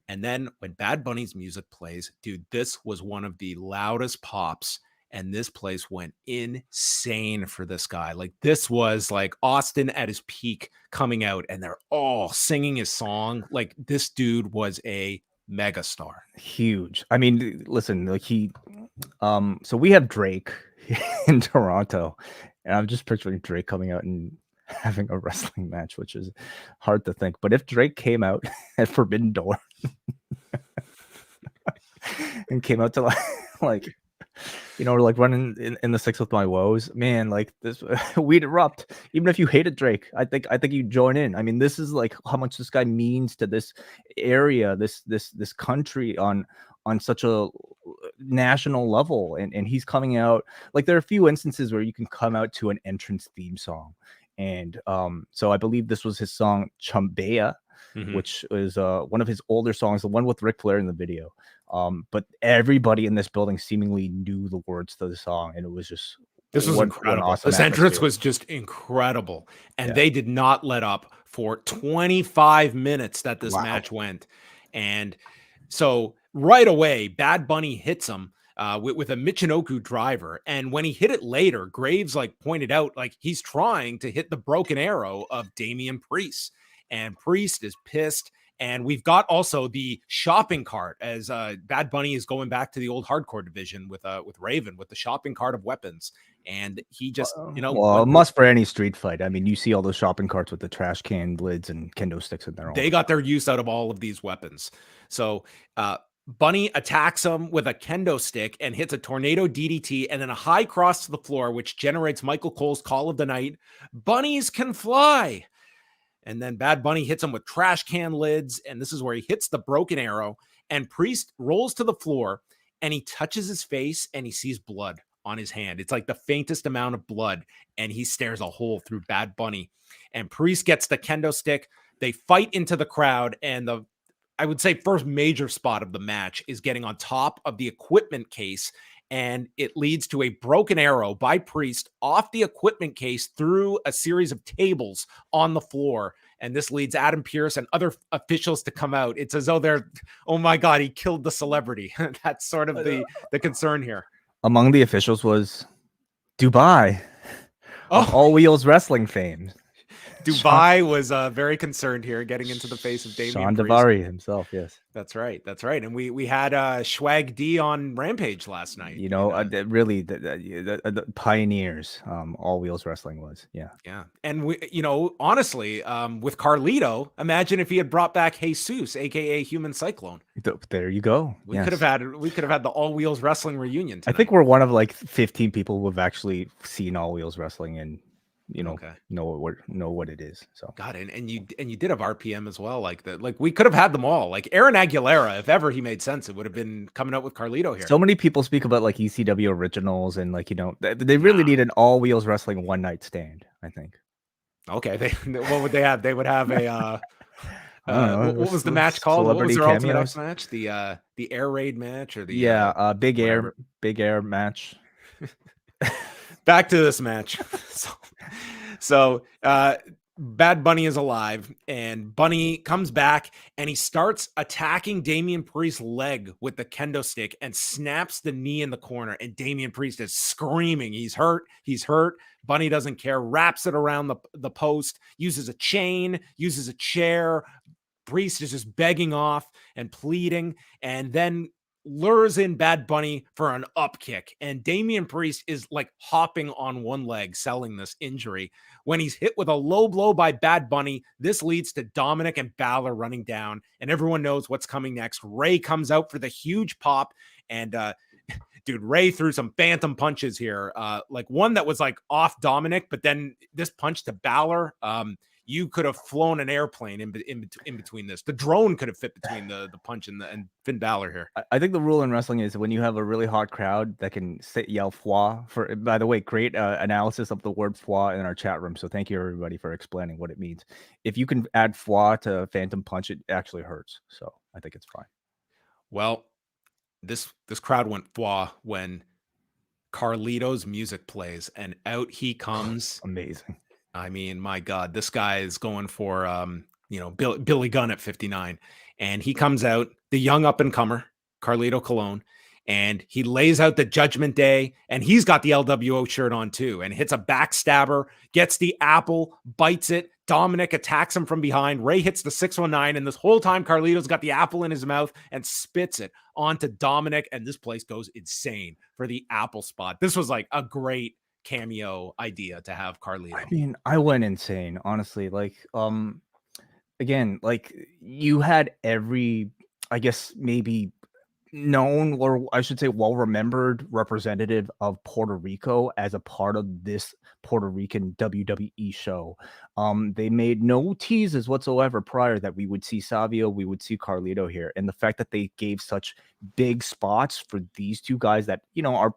And then when Bad Bunny's music plays, dude, this was one of the loudest pops. And this place went insane for this guy. Like, this was like Austin at his peak coming out, and they're all singing his song. Like, this dude was a megastar. Huge. I mean, listen, like so we have Drake in Toronto, and I'm just picturing Drake coming out and having a wrestling match, which is hard to think. But if Drake came out at Forbidden Door and came out to like like running in the six with my woes, man, like this, we'd erupt. Even if you hated Drake, I think you'd join in. I mean, this is like how much this guy means to this area, this country on such a national level. And he's coming out, like, there are a few instances where you can come out to an entrance theme song. And so I believe this was his song Chumbea, which is one of his older songs, the one with Ric Flair in the video. But everybody in this building seemingly knew the words to the song, and it was just incredible. Awesome this entrance was just incredible, and they did not let up for 25 minutes that this match went. And so right away, Bad Bunny hits him with a Michinoku driver, and when he hit it later, Graves pointed out he's trying to hit the broken arrow of Damian Priest, and Priest is pissed. And we've got also the shopping cart, as Bad Bunny is going back to the old hardcore division with Raven, with the shopping cart of weapons. And he just, a must for any street fight. I mean, you see all those shopping carts with the trash can lids and kendo sticks in there. They got their use out of all of these weapons. So Bunny attacks him with a kendo stick and hits a tornado DDT and then a high cross to the floor, which generates Michael Cole's call of the night. Bunnies can fly. And then Bad Bunny hits him with trash can lids. And this is where he hits the broken arrow. And Priest rolls to the floor and he touches his face and he sees blood on his hand. It's like the faintest amount of blood. And he stares a hole through Bad Bunny. And Priest gets the kendo stick. They fight into the crowd. And I would say first major spot of the match is getting on top of the equipment case. And it leads to a broken arrow by Priest off the equipment case through a series of tables on the floor. And this leads Adam Pearce and other officials to come out. It's as though they're, oh my God, he killed the celebrity. That's sort of the concern here. Among the officials was Dubai, All Wheels Wrestling fame. Dubai was very concerned here, getting into the face of Damian Sean Priest. Daivari himself, yes. That's right. And we had Swag D on Rampage last night. You know, really the pioneers. All Wheels Wrestling was, yeah. And we, honestly, with Carlito, imagine if he had brought back Jesus, aka Human Cyclone. There you go. We could have had the All Wheels Wrestling reunion tonight. I think we're one of like 15 people who have actually seen All Wheels Wrestling and know what it is. So God, and you did have RPM as well. Like we could have had them all. Like Aaron Aguilera, if ever he made sense, it would have been coming out with Carlito here. So many people speak about like ECW originals and like they really need an All Wheels Wrestling one night stand. I think. Okay, what would they have? They would have a. What was the match called? What was their Ultimate X match? The Air Raid match or the Big Air match. Back to this match. So Bad Bunny is alive, and Bunny comes back, and he starts attacking Damian Priest's leg with the kendo stick and snaps the knee in the corner, and Damian Priest is screaming. He's hurt. Bunny doesn't care, wraps it around the post, uses a chain, uses a chair. Priest is just begging off and pleading, and then lures in Bad Bunny for an up kick, and Damian Priest is like hopping on one leg, selling this injury. When he's hit with a low blow by Bad Bunny, this leads to Dominic and Balor running down, and everyone knows what's coming next. Ray comes out for the huge pop, and dude, Ray threw some phantom punches here, like one that was like off Dominic, but then this punch to Balor, you could have flown an airplane in between this. The drone could have fit between the punch and Finn Balor here. I think the rule in wrestling is when you have a really hot crowd that can yell "foi." By the way, great analysis of the word "foi" in our chat room. So thank you everybody for explaining what it means. If you can add "foi" to Phantom Punch, it actually hurts. So I think it's fine. Well, this crowd went "foi" when Carlito's music plays, and out he comes. Amazing. I mean, my God, this guy is going for, Billy Gunn at 59. And he comes out, the young up-and-comer, Carlito Colon, and he lays out the Judgment Day, and he's got the LWO shirt on too, and hits a backstabber, gets the apple, bites it. Dominic attacks him from behind. Ray hits the 619, and this whole time, Carlito's got the apple in his mouth and spits it onto Dominic, and this place goes insane for the apple spot. This was like a great cameo idea to have Carlito. I mean, I went insane, honestly. Like, again, like you had every, I guess, maybe known, or I should say well-remembered representative of Puerto Rico as a part of this Puerto Rican WWE show. They made no teases whatsoever prior that we would see Savio, we would see Carlito here. And the fact that they gave such big spots for these two guys that, are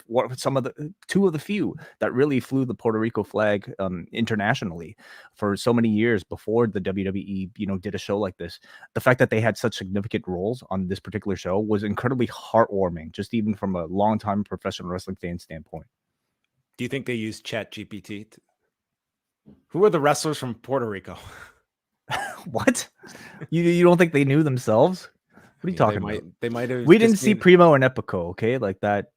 two of the few that really flew the Puerto Rico flag internationally for so many years before the WWE, did a show like this. The fact that they had such significant roles on this particular show was incredibly heartwarming, just even from a long-time professional wrestling fan standpoint. Do you think they used ChatGPT? Who are the wrestlers from Puerto Rico? What? You don't think they knew themselves? What are you talking about? They might have. We didn't see Primo and Epico, okay? Like that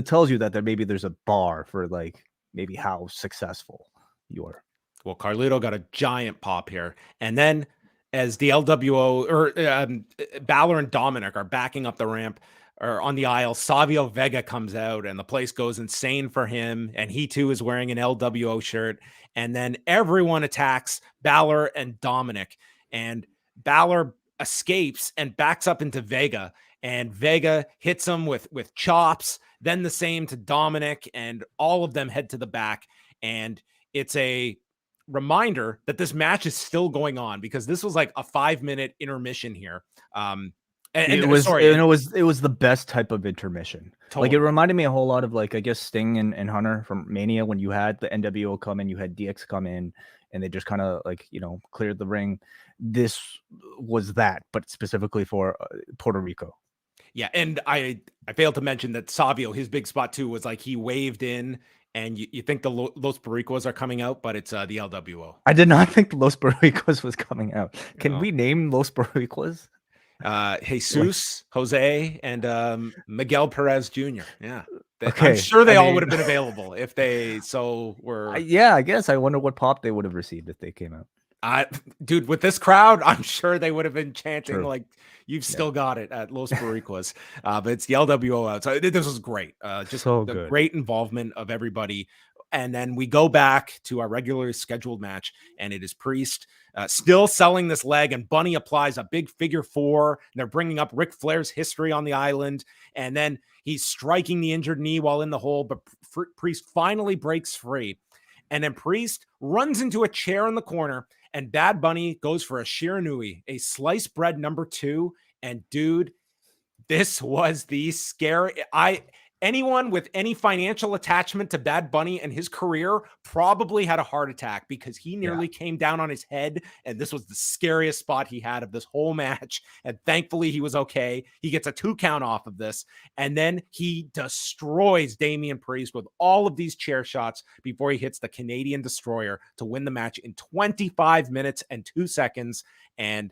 tells you that maybe there's a bar for like maybe how successful you are. Well, Carlito got a giant pop here, and then as the LWO or Balor and Dominic are backing up the ramp or on the aisle, Savio Vega comes out and the place goes insane for him. And he too is wearing an LWO shirt. And then everyone attacks Balor and Dominic, and Balor escapes and backs up into Vega, and Vega hits him with chops. Then the same to Dominic, and all of them head to the back. And it's a reminder that this match is still going on, because this was like a 5-minute intermission here. It was the best type of intermission. Totally. Like, it reminded me a whole lot of, like, I guess Sting and Hunter from Mania, when you had the NWO come in, you had DX come in, and they just kind of, like, cleared the ring. This was that, but specifically for Puerto Rico. Yeah, and I failed to mention that Savio, his big spot too, was like he waved in, and you think the Los Barricos are coming out, but it's the LWO. I did not think Los Barricos was coming out. Can we name Los Barricos? Jesus, Jose, and Miguel Perez Jr. Yeah. Okay. I'm sure they all would have been available if they were. Yeah, I guess. I wonder what pop they would have received if they came out. Dude, with this crowd, I'm sure they would have been chanting like, "You've still got it" at Los Barricos. But it's the LWO out. So this was great. Just so the great involvement of everybody. And then we go back to our regularly scheduled match, and it is Priest still selling this leg, and Bunny applies a big figure 4. And they're bringing up Ric Flair's history on the island, and then he's striking the injured knee while in the hole, but Priest finally breaks free. And then Priest runs into a chair in the corner, and Bad Bunny goes for a Shiranui, a sliced bread number 2. And dude, this was the scary. Anyone with any financial attachment to Bad Bunny and his career probably had a heart attack, because he nearly came down on his head. And this was the scariest spot he had of this whole match. And thankfully he was okay. He gets a 2 count off of this. And then he destroys Damian Priest with all of these chair shots before he hits the Canadian Destroyer to win the match in 25 minutes and 2 seconds. And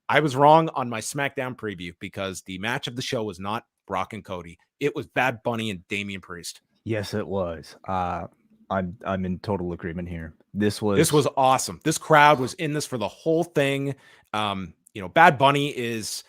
I was wrong on my SmackDown preview, because the match of the show was not Brock and Cody. It was Bad Bunny and Damian Priest. Yes, it was. I'm in total agreement here. This was awesome. This crowd was in this for the whole thing. Bad Bunny is,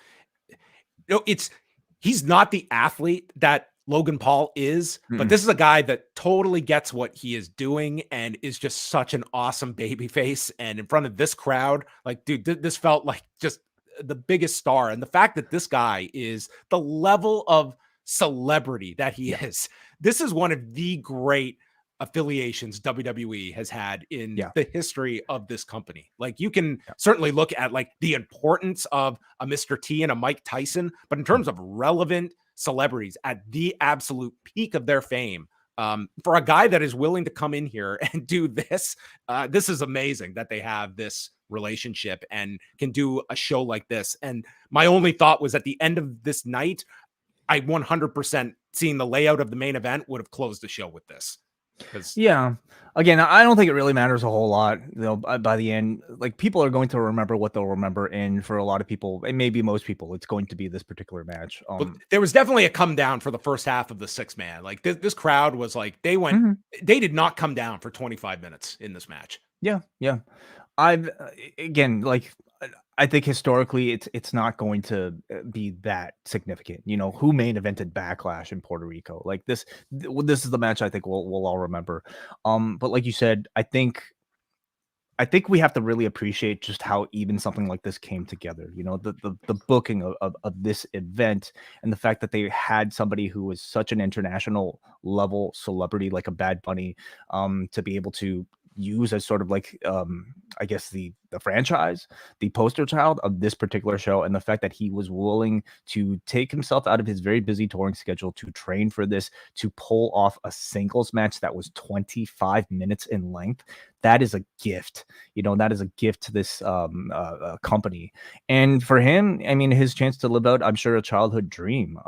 he's not the athlete that Logan Paul is, but this is a guy that totally gets what he is doing and is just such an awesome babyface. And in front of this crowd, like, dude, this felt like just the biggest star. And the fact that this guy is the level of celebrity that he is, this is one of the great affiliations WWE has had in the history of this company. Like, you can certainly look at like the importance of a Mr. T and a Mike Tyson, but in terms of relevant celebrities at the absolute peak of their fame, for a guy that is willing to come in here and do this, this is amazing that they have this relationship and can do a show like this. And my only thought was, at the end of this night, I 100% seeing the layout of the main event would have closed the show with this. Again, I don't think it really matters a whole lot. By the end, like, people are going to remember what they'll remember, and for a lot of people, and maybe most people, it's going to be this particular match. But there was definitely a come down for the first half of the 6-man. Like, this crowd was like, they did not come down for 25 minutes in this match. I think historically it's not going to be that significant. Who main evented Backlash in Puerto Rico? Like, this is the match I think we'll all remember. But like you said, I think we have to really appreciate just how even something like this came together. The booking of this event, and the fact that they had somebody who was such an international level celebrity like a Bad Bunny to be able to use as sort of like I guess the franchise, the poster child of this particular show, and the fact that he was willing to take himself out of his very busy touring schedule to train for this, to pull off a singles match that was 25 minutes in length. That is a gift. That is a gift to this company. And for him, I mean, his chance to live out, I'm sure, a childhood dream.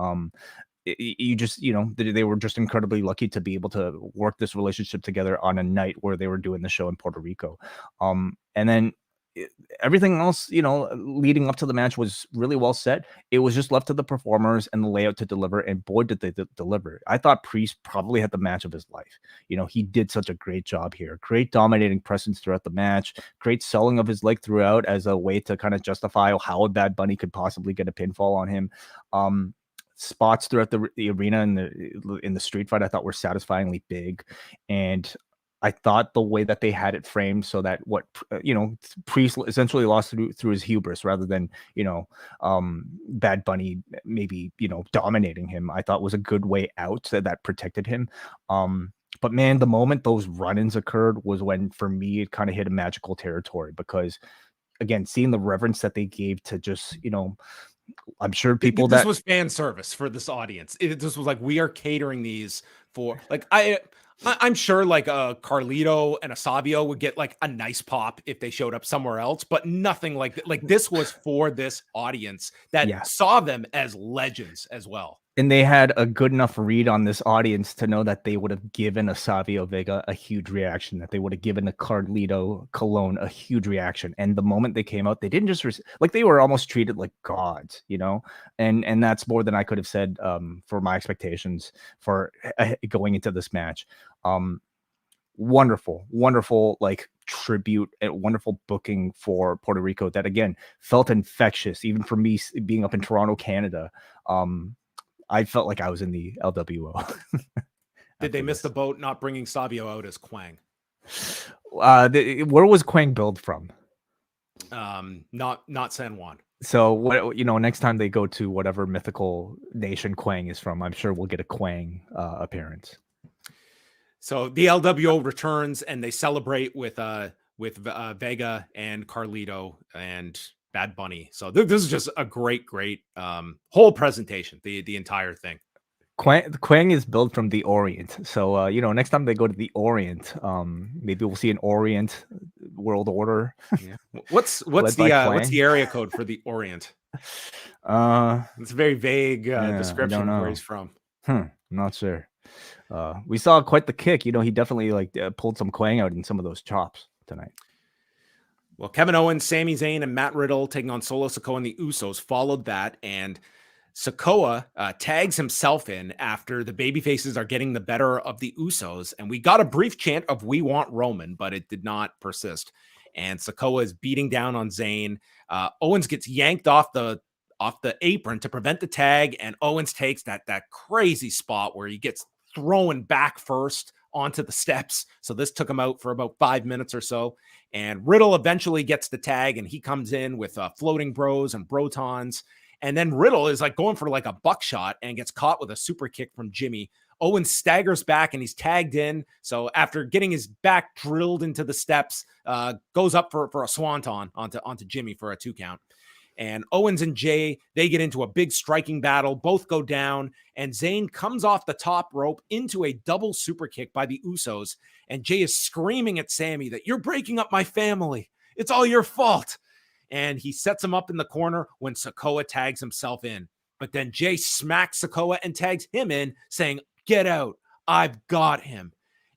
They were just incredibly lucky to be able to work this relationship together on a night where they were doing the show in Puerto Rico. And then everything else, leading up to the match was really well set. It was just left to the performers and the layout to deliver, and boy, did they deliver. I thought Priest probably had the match of his life. He did such a great job here. Great dominating presence throughout the match. Great selling of his leg throughout as a way to kind of justify how a Bad Bunny could possibly get a pinfall on him. Spots throughout the arena and in the street fight I thought were satisfyingly big, and I thought the way that they had it framed so that Priest essentially lost through his hubris rather than Bad Bunny maybe dominating him, I thought was a good way out that protected him. But man, the moment those run-ins occurred was when, for me, it kind of hit a magical territory because, again, seeing the reverence that they gave to just, I'm sure people this that was fan service for this audience. This was like, we are catering these for, like, I'm sure like a Carlito and a Savio would get like a nice pop if they showed up somewhere else, but nothing like this was for this audience that yeah. saw them as legends as well. And they had a good enough read on this audience to know that they would have given a Savio Vega a huge reaction, that they would have given a Carlito Colon a huge reaction. And the moment they came out, they didn't just like, they were almost treated like gods, and that's more than I could have said for my expectations for going into this match. Wonderful like tribute and wonderful booking for Puerto Rico that, again, felt infectious, even for me being up in Toronto, Canada. I felt like I was in the LWO. Did they miss the boat not bringing Savio out as Quang? Where was Quang billed from? Not San Juan. So what, next time they go to whatever mythical nation Quang is from, I'm sure we'll get a Quang appearance. So the LWO returns and they celebrate with Vega and Carlito and Bad Bunny. So this is just a great whole presentation, the entire thing. Quang is built from the Orient. So, next time they go to the Orient, maybe we'll see an Orient world order. Yeah. What's the area code for the Orient? It's a very vague description of where he's from. I'm not sure. We saw quite the kick. He definitely pulled some Quang out in some of those chops tonight. Well, Kevin Owens, Sami Zayn, and Matt Riddle taking on Solo Sikoa and the Usos followed that, and Sikoa tags himself in after the babyfaces are getting the better of the Usos, and we got a brief chant of "We want Roman," but it did not persist. And Sikoa is beating down on Zayn. Owens gets yanked off the apron to prevent the tag, and Owens takes that crazy spot where he gets thrown back first onto the steps. So this took him out for about 5 minutes or so. And Riddle eventually gets the tag, and he comes in with floating bros and brotons. And then Riddle is like going for like a buckshot and gets caught with a super kick from Jimmy. Owens staggers back and he's tagged in. So after getting his back drilled into the steps, goes up for a swanton onto Jimmy for a 2 count. And Owens and Jay, they get into a big striking battle. Both go down, and Zayn comes off the top rope into a double super kick by the Usos. And Jay is screaming at Sami that "You're breaking up my family. It's all your fault." And he sets him up in the corner when Sikoa tags himself in. But then Jay smacks Sikoa and tags him in, saying, "Get out. I've got him."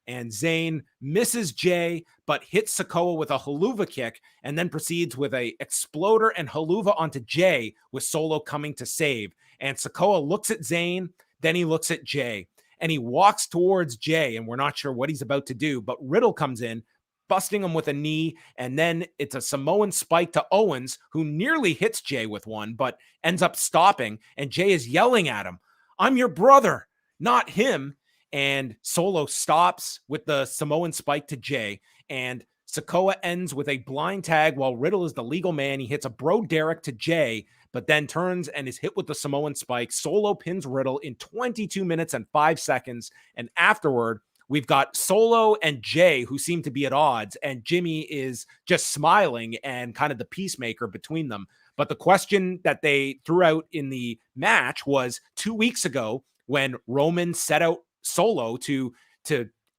And Zayn misses Jay, but hits Sikoa with a haluva kick and then proceeds with a exploder and haluva onto Jay, with Solo coming to save. And Sikoa looks at Zayn, then he looks at Jay, and he walks towards Jay, and we're not sure what he's about to do, but Riddle comes in, busting him with a knee, and then it's a Samoan spike to Owens, who nearly hits Jay with one, but ends up stopping, and Jay is yelling at him, "I'm your brother, not him." And Solo stops with the Samoan spike to Jay, and Sikoa ends with a blind tag while Riddle is the legal man. He hits a bro Derek to Jay, but then turns and is hit with the Samoan spike. Solo pins Riddle in 22 minutes and 5 seconds, and afterward, we've got Solo and Jay, who seem to be at odds, and Jimmy is just smiling and kind of the peacemaker between them. But the question that they threw out in the match was 2 weeks ago when Roman set out Solo to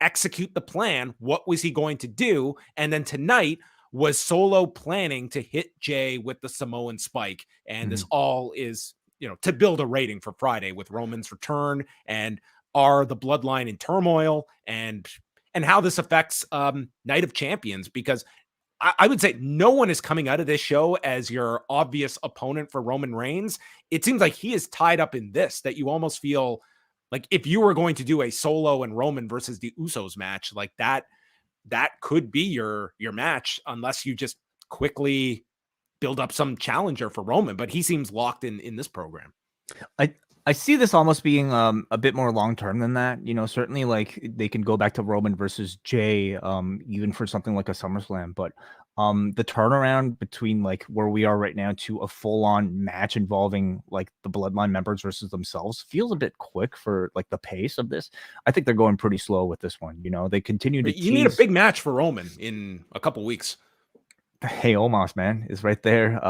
execute the plan. What was he going to do? And then tonight, was Solo planning to hit Jay with the Samoan spike? And this all is, to build a rating for Friday with Roman's return, and are the Bloodline in turmoil, and how this affects Night of Champions, because I would say no one is coming out of this show as your obvious opponent for Roman Reigns. It seems like he is tied up in this, that you almost feel like if you were going to do a Solo and Roman versus the Usos match, like that could be your match, unless you just quickly build up some challenger for Roman. But he seems locked in this program. I I see this almost being a bit more long term than that. You know, certainly like they can go back to Roman versus Jay, even for something like a SummerSlam. But the turnaround between like where we are right now to a full on match involving like the Bloodline members versus themselves feels a bit quick for like the pace of this. I think they're going pretty slow with this one. You know, they continue to You need a tease. big match for Roman in a couple weeks. Hey, Omos, man, is right there.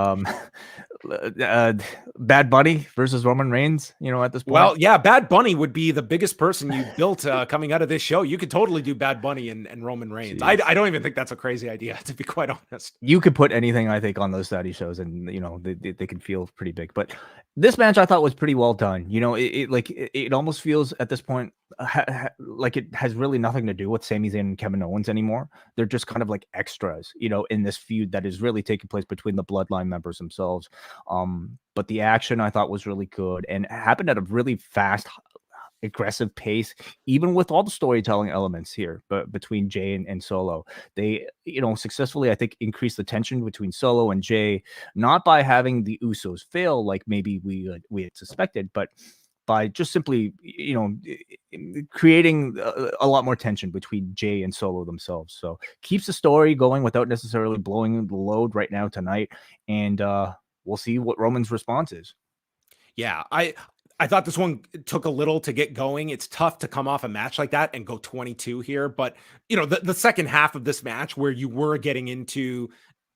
Bad Bunny versus Roman Reigns, you know, at this point. Well, yeah, Bad Bunny would be the biggest person you built coming out of this show. You could totally do Bad Bunny and Roman Reigns. I don't even think that's a crazy idea, to be quite honest. You could put anything, I think, on those Saudi shows, and you know they can feel pretty big. But this match I thought was pretty well done. You know, it almost feels at this point like it has really nothing to do with Sami Zayn and Kevin Owens anymore. They're just kind of like extras, you know, in this feud that is really taking place between the Bloodline members themselves. But the action I thought was really good and happened at a really fast, aggressive pace, even with all the storytelling elements here. But between Jay and Solo, they, you know, successfully, I think, increased the tension between Solo and Jay, not by having the Usos fail like maybe we had suspected, but by just simply, you know, creating a lot more tension between Jay and Solo themselves. So keeps the story going without necessarily blowing the load right now tonight. And we'll see what Roman's response is. Yeah, I thought this one took a little to get going. It's tough to come off a match like that and go 22 here. But, you know, the second half of this match where you were getting into,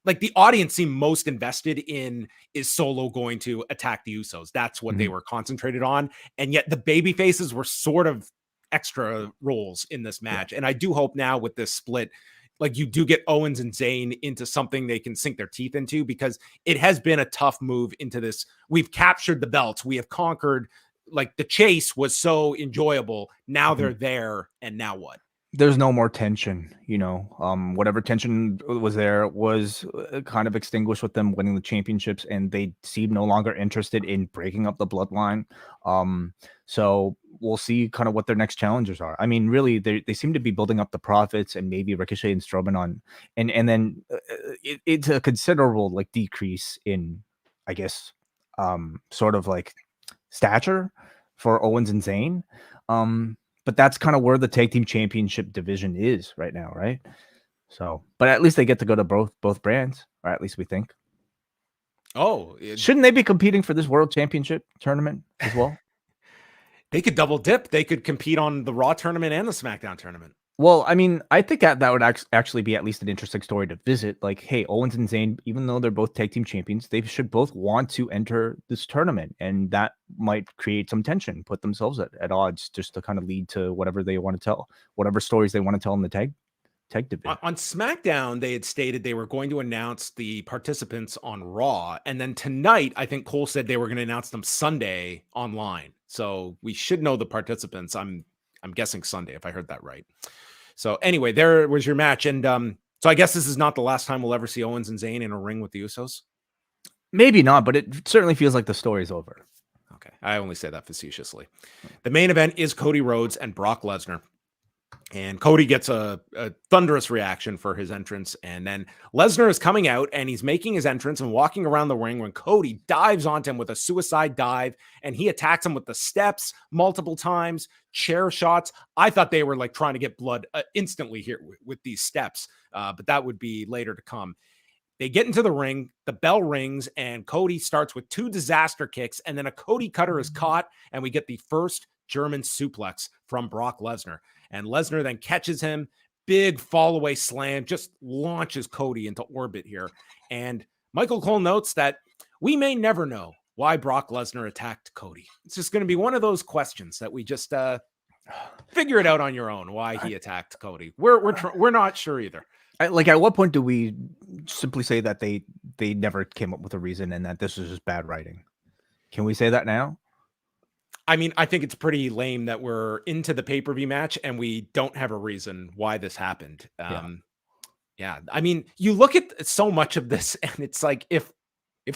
like, the audience seemed most invested in, is Solo going to attack the Usos? That's what they were concentrated on. And yet the baby faces were sort of extra roles in this match. Yeah. And I do hope now with this split, like, you do get Owens and Zayn into something they can sink their teeth into, because it has been a tough move into this. We've captured the belts. We have conquered, like, the chase was so enjoyable. Now they're there. And now what? There's no more tension, you know, whatever tension was there was kind of extinguished with them winning the championships, and they seem no longer interested in breaking up the bloodline. So we'll see kind of what their next challengers are. I mean, really, they seem to be building up the Profits and maybe Ricochet and Strowman on, and then it's a considerable like decrease in, I guess, sort of like stature for Owens and Zayn. But that's kind of where the tag team championship division is right now, right? So, but at least they get to go to both brands, or at least we think. Oh, shouldn't they be competing for this world championship tournament as well? They could double dip. They could compete on the Raw tournament and the SmackDown tournament. Well, I mean, I think that would actually be at least an interesting story to visit. Like, hey, Owens and Zayn, even though they're both tag team champions, they should both want to enter this tournament. And that might create some tension, put themselves at odds, just to kind of lead to whatever they want to tell, whatever stories they want to tell in the tag division. On SmackDown, they had stated they were going to announce the participants on Raw. And then tonight, I think Cole said they were going to announce them Sunday online. So we should know the participants. I'm guessing Sunday, if I heard that right. So anyway, there was your match. And so I guess this is not the last time we'll ever see Owens and Zayn in a ring with the Usos. Maybe not, but it certainly feels like the story's over. Okay. I only say that facetiously. The main event is Cody Rhodes and Brock Lesnar. And Cody gets a thunderous reaction for his entrance. And then Lesnar is coming out and he's making his entrance and walking around the ring when Cody dives onto him with a suicide dive. And he attacks him with the steps multiple times, chair shots. I thought they were like trying to get blood instantly here with these steps. But that would be later to come. They get into the ring, the bell rings, and Cody starts with 2 disaster kicks. And then a Cody cutter is caught. And we get the first German suplex from Brock Lesnar. And Lesnar then catches him, big fall away slam, just launches Cody into orbit here. And Michael Cole notes that we may never know why Brock Lesnar attacked Cody. It's just going to be one of those questions that we just figure it out on your own, why he attacked Cody. We're not sure either. Like, at what point do we simply say that they never came up with a reason and that this is just bad writing? Can we say that now? I mean, I think it's pretty lame that we're into the pay-per-view match and we don't have a reason why this happened. Yeah. I mean, you look at so much of this and it's like, if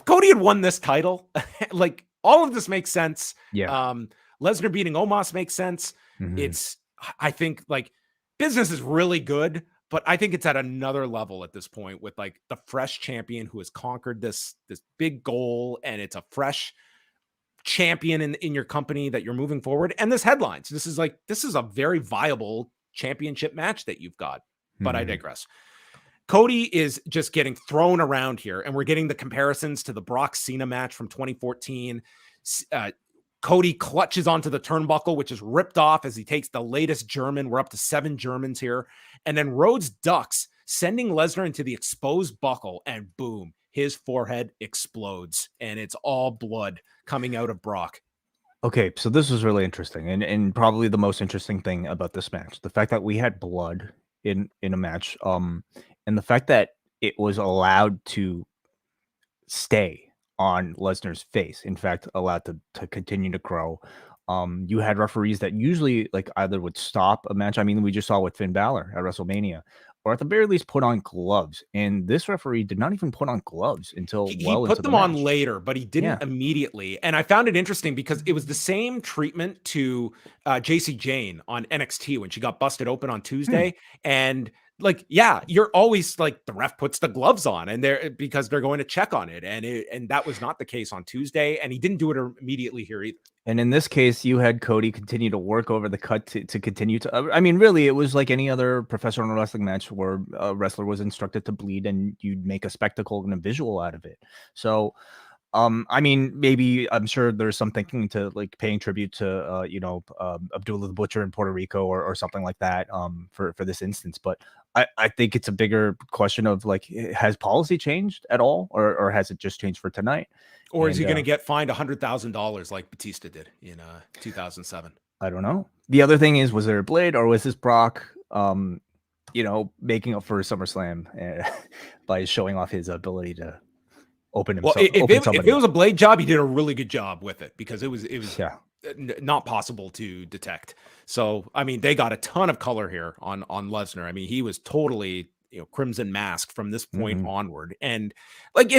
Cody had won this title, like, all of this makes sense. Yeah. Lesnar beating Omos makes sense. It's, I think, like, business is really good, but I think it's at another level at this point with, like, the fresh champion who has conquered this big goal, and it's a fresh champion in your company that you're moving forward. And this headlines. This is a very viable championship match that you've got. But I digress. Cody is just getting thrown around here, and we're getting the comparisons to the Brock Cena match from 2014. Cody clutches onto the turnbuckle, which is ripped off as he takes the latest German. We're up to 7 Germans here. And then Rhodes ducks, sending Lesnar into the exposed buckle, and boom, his forehead explodes, and it's all blood coming out of Brock. Okay, so this was really interesting, and probably the most interesting thing about this match, the fact that we had blood in a match, and the fact that it was allowed to stay on Lesnar's face, in fact, allowed to continue to grow. You had referees that usually like either would stop a match. I mean, we just saw with Finn Balor at WrestleMania, or at the very least put on gloves. And this referee did not even put on gloves until he put them on later, but he didn't immediately. And I found it interesting because it was the same treatment to JC Jane on NXT when she got busted open on Tuesday. And like, yeah, you're always like, the ref puts the gloves on and because they're going to check on it. And that was not the case on Tuesday. And he didn't do it immediately here either. And in this case, you had Cody continue to work over the cut to continue to, I mean, really, it was like any other professional wrestling match where a wrestler was instructed to bleed and you'd make a spectacle and a visual out of it. So, I mean, maybe I'm sure there's some thinking to like paying tribute to, Abdullah the Butcher in Puerto Rico or something like that for this instance. But I think it's a bigger question of like, has policy changed at all or has it just changed for tonight? Or is he going to get fined $100,000 like Batista did in 2007? I don't know. The other thing is, was there a blade or was this Brock, making up for SummerSlam by showing off his ability to open himself? Well, if it was a blade job, he did a really good job with it because it was not possible to detect. So, I mean, they got a ton of color here on Lesnar. I mean, he was totally, crimson mask from this point onward. And like,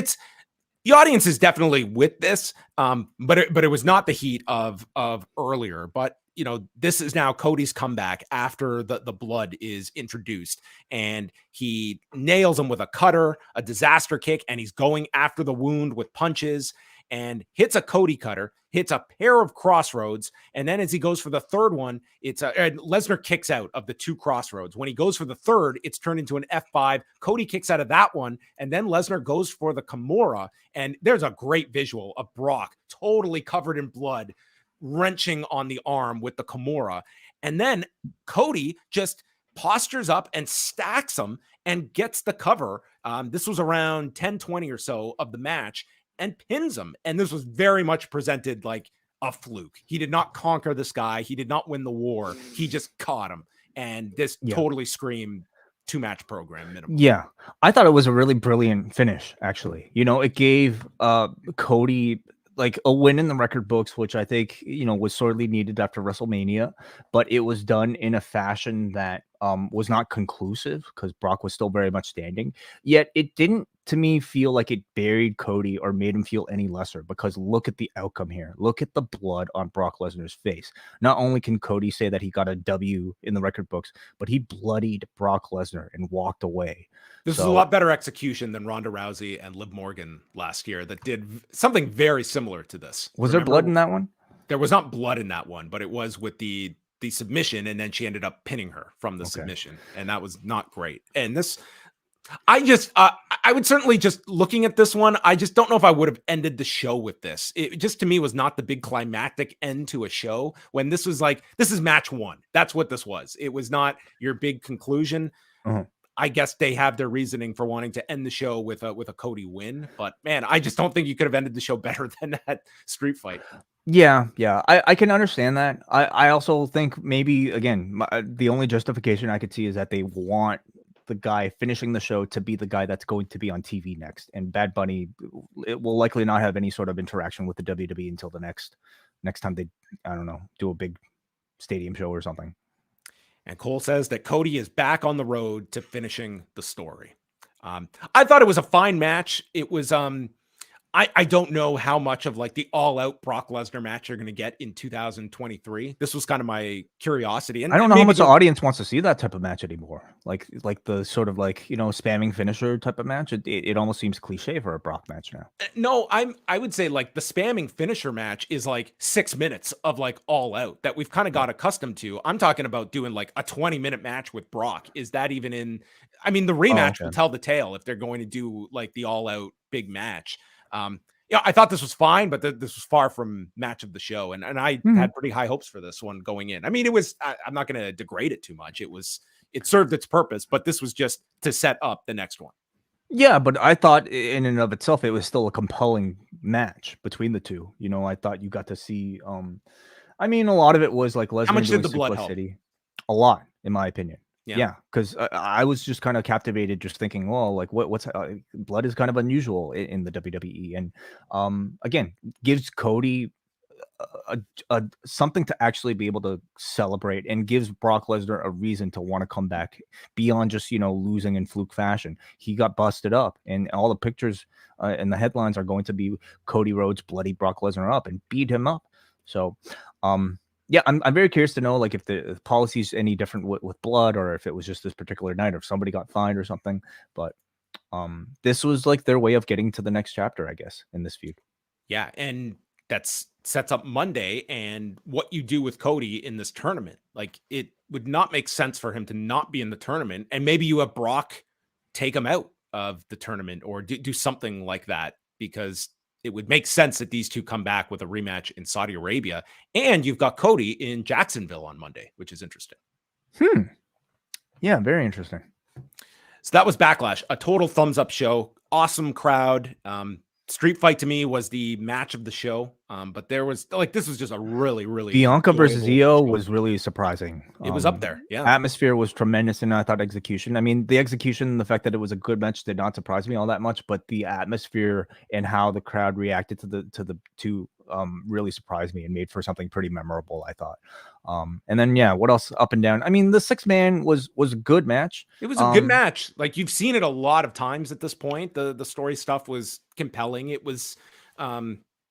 the audience is definitely with this, but it was not the heat of earlier. But this is now Cody's comeback after the blood is introduced, and he nails him with a cutter, a disaster kick, and he's going after the wound with punches and hits a Cody cutter, hits a pair of crossroads, and then as he goes for the third one, and Lesnar kicks out of the 2 crossroads. When he goes for the third, it's turned into an F5. Cody kicks out of that one, and then Lesnar goes for the Kimura, and there's a great visual of Brock totally covered in blood, wrenching on the arm with the Kimura, and then Cody just postures up and stacks him and gets the cover. This was around 10-20 or so of the match, and pins him. And this was very much presented like a fluke. He did not conquer this guy. He did not win the war. He just caught him. And this totally screamed 2-match program minimum. Yeah. I thought it was a really brilliant finish, actually. It gave Cody like a win in the record books, which I think, was sorely needed after WrestleMania, but it was done in a fashion that was not conclusive because Brock was still very much standing. Yet it didn't, to me, feel like it buried Cody or made him feel any lesser, because look at the outcome here. Look at the blood on Brock Lesnar's face. Not only can Cody say that he got a W in the record books, but he bloodied Brock Lesnar and walked away. This is a lot better execution than Ronda Rousey and Liv Morgan last year that did something very similar to this. Was there blood in that one? There was not blood in that one, but it was with the submission, and then she ended up pinning her from the submission, and that was not great. And this, I would certainly, just looking at this one, I just don't know if I would have ended the show with this. It just, to me, was not the big climactic end to a show when this was like, this is match 1. That's what this was. It was not your big conclusion. I guess they have their reasoning for wanting to end the show with a Cody win, but man, I just don't think you could have ended the show better than that street fight. Yeah. I can understand that. I also think maybe, again, the only justification I could see is that they want the guy finishing the show to be the guy that's going to be on TV next. And Bad Bunny, it will likely not have any sort of interaction with the WWE until the next time they, I don't know, do a big stadium show or something. And Cole says that Cody is back on the road to finishing the story. I thought it was a fine match. It was, I don't know how much of like the all out Brock Lesnar match you're going to get in 2023. This was kind of my curiosity. I don't know how much the audience wants to see that type of match anymore. Like the sort of like, spamming finisher type of match. It almost seems cliche for a Brock match now. No, I would say like the spamming finisher match is like 6 minutes of like all out that we've kind of got accustomed to. I'm talking about doing like a 20-minute match with Brock. Is that even in? I mean, the rematch will tell the tale if they're going to do like the all out big match. I thought this was fine, but this was far from match of the show, and I had pretty high hopes for this one going in. I mean, it was. I'm not going to degrade it too much. It served its purpose, but this was just to set up the next one. Yeah, but I thought in and of itself, it was still a compelling match between the two. I thought you got to see. I mean, a lot of it was like Lesnar. How much did the blood help? A lot, in my opinion. Yeah, because I was just kind of captivated, just thinking, well, like what's blood is kind of unusual in the WWE, and again, gives Cody a something to actually be able to celebrate, and gives Brock Lesnar a reason to want to come back beyond just losing in fluke fashion. He got busted up, and all the pictures and the headlines are going to be Cody Rhodes bloody Brock Lesnar up and beat him up. So, yeah, I'm very curious to know like if the policy is any different with blood, or if it was just this particular night, or if somebody got fined or something. But this was like their way of getting to the next chapter, I guess, in this feud. Yeah, and that's sets up Monday and what you do with Cody in this tournament. Like, it would not make sense for him to not be in the tournament, and maybe you have Brock take him out of the tournament or do something like that, because it would make sense that these two come back with a rematch in Saudi Arabia, and you've got Cody in Jacksonville on Monday, which is interesting. Yeah, very interesting. So that was Backlash, a total thumbs up show. Awesome crowd. Street Fight to me was the match of the show. But there was like, this was just a really Bianca versus IYO was really surprising. It was up there. Yeah. Atmosphere was tremendous. And I thought execution, I mean, the execution, the fact that it was a good match did not surprise me all that much, but the atmosphere and how the crowd reacted to the two really surprised me and made for something pretty memorable, I thought. And then, yeah, what else up and down? I mean, the 6-man was a good match. It was a good match. Like, you've seen it a lot of times at this point. The story stuff was compelling. It was,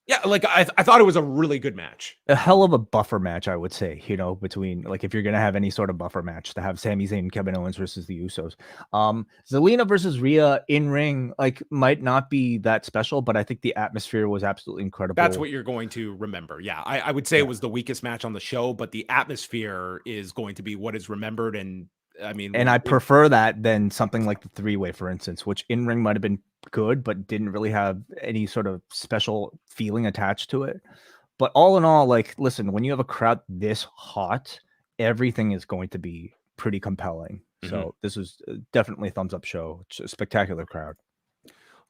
yeah, like I thought it was a really good match. A hell of a buffer match, I would say, between, like, if you're going to have any sort of buffer match, to have Sami Zayn and Kevin Owens versus the Usos. Zelina versus Rhea in ring, like, might not be that special, but I think the atmosphere was absolutely incredible. That's what you're going to remember. Yeah, I would say it was the weakest match on the show, but the atmosphere is going to be what is remembered. And I mean, and I prefer that than something like the 3-way, for instance, which in ring might have been good, but didn't really have any sort of special feeling attached to it. But all in all, like, listen, when you have a crowd this hot, everything is going to be pretty compelling. So this was definitely a thumbs up show. It's a spectacular crowd.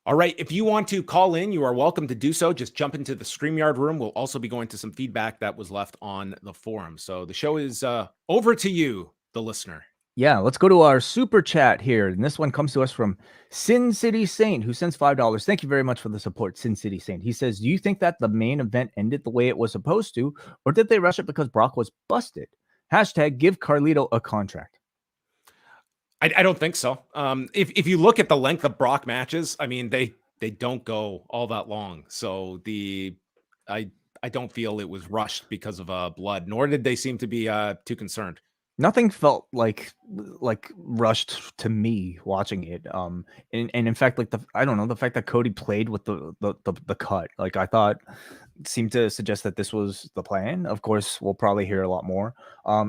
All right. If you want to call in, you are welcome to do so. Just jump into the StreamYard room. We'll also be going to some feedback that was left on the forum. So the show is over to you, the listener. Yeah, let's go to our super chat here. And this one comes to us from Sin City Saint, who sends $5. Thank you very much for the support, Sin City Saint. He says, do you think that the main event ended the way it was supposed to, or did they rush it because Brock was busted? Hashtag give Carlito a contract. I don't think so. If you look at the length of Brock matches, I mean, they don't go all that long. So I don't feel it was rushed because of blood, nor did they seem to be too concerned. Nothing felt like rushed to me watching it. And in fact, like, I don't know, the fact that Cody played with the cut, like, I thought seemed to suggest that this was the plan. Of course, we'll probably hear a lot more.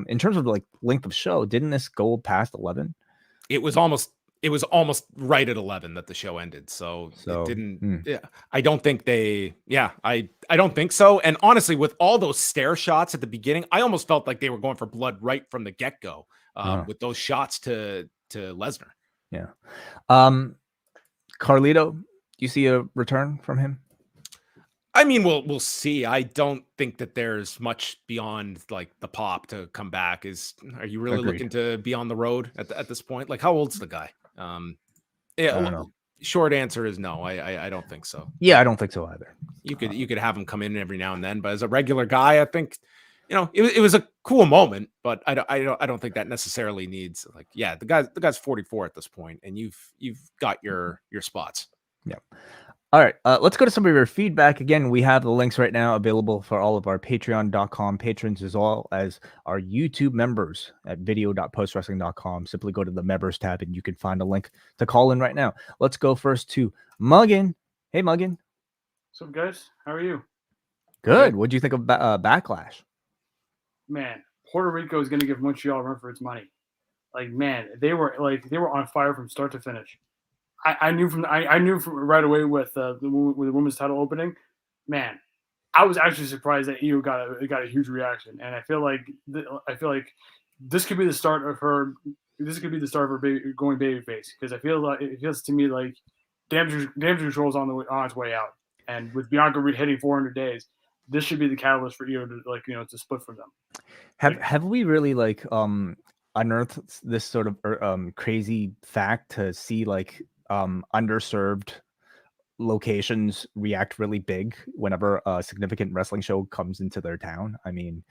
In terms of like length of show, didn't this go past 11? It was almost right at 11 that the show ended. So it didn't. Yeah, I don't think they. Yeah, I don't think so. And honestly, with all those stare shots at the beginning, I almost felt like they were going for blood right from the get go. With those shots to Lesnar. Yeah. Carlito, you see a return from him? I mean, we'll see. I don't think that there's much beyond like the pop to come back. Are you really looking to be on the road at this point? Like, how old's the guy? Yeah, I don't know. Short answer is no. I don't think so. Yeah, I don't think so either. You could have him come in every now and then, but as a regular guy, I think it was a cool moment, but I don't think that necessarily needs, like, the guy's 44 at this point, and you've got your spots. Yeah. All right, let's go to some of your feedback. Again, we have the links right now available for all of our patreon.com patrons as well as our YouTube members at video.postwrestling.com. Simply go to the members tab and you can find a link to call in right now. Let's go first to Muggin. Hey, Muggin. What's up, guys? How are you? Good. What do you think of Backlash? Man, Puerto Rico is going to give Montreal a run for its money. Like, man, they were on fire from start to finish. I knew from right away with the women's title opening. Man, I was actually surprised that IYO got a huge reaction, and I feel like this could be the start of her. This could be the start of her going babyface, because I feel like it feels to me like damage control is on its way out, and with Bianca hitting 400 days, this should be the catalyst for IYO to to split from them. Have we really unearthed this sort of crazy fact to see underserved locations react really big whenever a significant wrestling show comes into their town? I mean,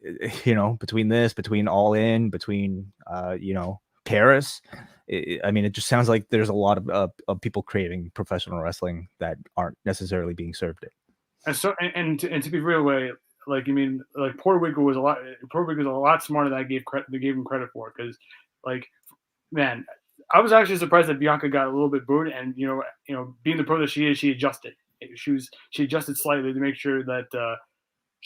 between All In, between Paris, it just sounds like there's a lot of people craving professional wrestling that aren't necessarily being served it. And so, and to be real, Puerto Rico was a lot smarter than they gave him credit for, because, man, I was actually surprised that Bianca got a little bit booed, and being the pro that she is, she adjusted. She adjusted slightly to make sure that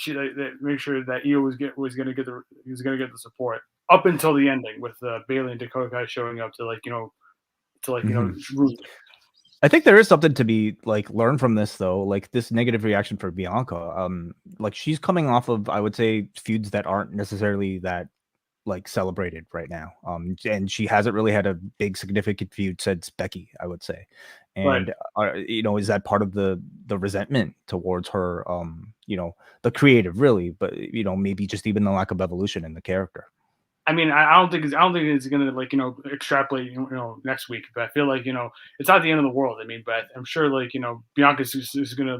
IYO was going to get the support up until the ending, with Bayley and Dakota Kai showing up to I think there is something to be learned from this, though. This negative reaction for Bianca, she's coming off of, I would say, feuds that aren't necessarily that celebrated right now. And she hasn't really had a big significant feud since Becky, I would say. And is that part of the resentment towards her? The creative, really, but maybe just even the lack of evolution in the character. I mean, I don't think it's gonna extrapolate next week, but I feel like it's not the end of the world. I mean, but I'm sure Bianca is gonna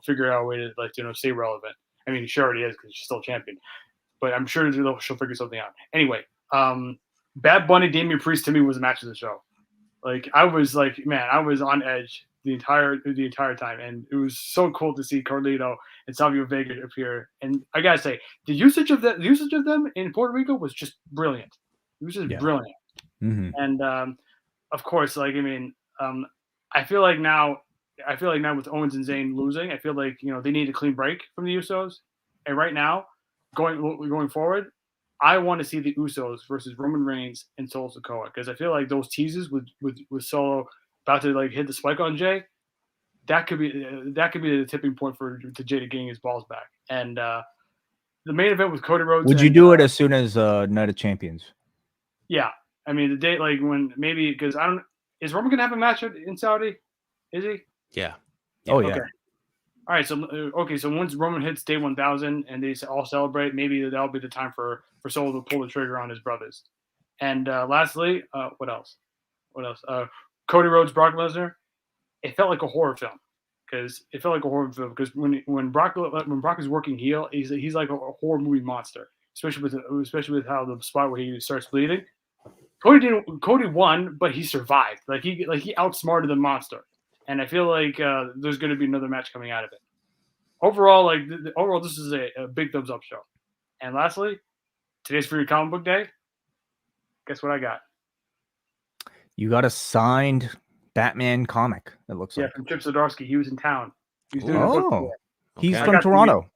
figure out a way to stay relevant. I mean, she already is, because she's still champion, but I'm sure she'll figure something out. Anyway, Bad Bunny Damian Priest to me was a match of the show. I was I was on edge the entire time, and it was so cool to see Carlito and Savio Vega appear. And I gotta say, the usage of them in Puerto Rico was just brilliant. It was just brilliant. Mm-hmm. And of course, I feel like now with Owens and Zayn losing, I feel like they need a clean break from the Usos. And right now, going forward, I want to see the Usos versus Roman Reigns and Solo Sikoa, because I feel like those teases with Solo about to hit the spike on Jay, that could be the tipping point to Jay getting his balls back. And the main event with Cody Rhodes. Would you do it as soon as Night of Champions? Yeah, I mean the date, when maybe, because I don't. Is Roman gonna have a match in Saudi? Is he? Yeah. Oh yeah. Okay. All right, so once Roman hits day 1000 and they all celebrate, maybe that'll be the time for Solo to pull the trigger on his brothers. And lastly, what else? Cody Rhodes, Brock Lesnar. It felt like a horror film, because when Brock is working heel, he's like a horror movie monster, especially with how the spot where he starts bleeding. Cody won, but he survived. He outsmarted the monster. And I feel like there's going to be another match coming out of it. Overall, this is a big thumbs up show. And lastly, today's Free Comic Book Day. Guess what I got? You got a signed Batman comic, it looks like. Yeah, from Chip Zdarsky. He was in town. He's doing he's from Toronto.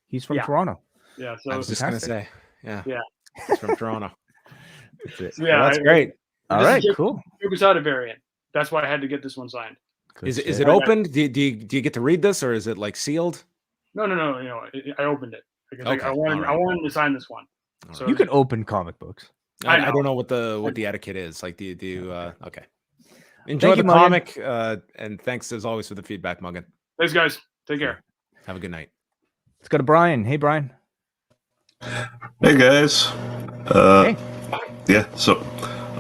He's from Toronto. Yeah, so I was just going to say. Yeah. He's from Toronto. That's it. Yeah, that's great. All right, cool. Out variant. That's why I had to get this one signed. Is it opened? Do you get to read this, or is it sealed? No. I opened it. Okay. I wanted to sign this one. So you can open comic books. I don't know what the etiquette is. Do you okay. Enjoy the comic, and thanks as always for the feedback, Muggin. Thanks, guys. Take care. Have a good night. Let's go to Brian. Hey, Brian. Hey, guys. Hey. Yeah, so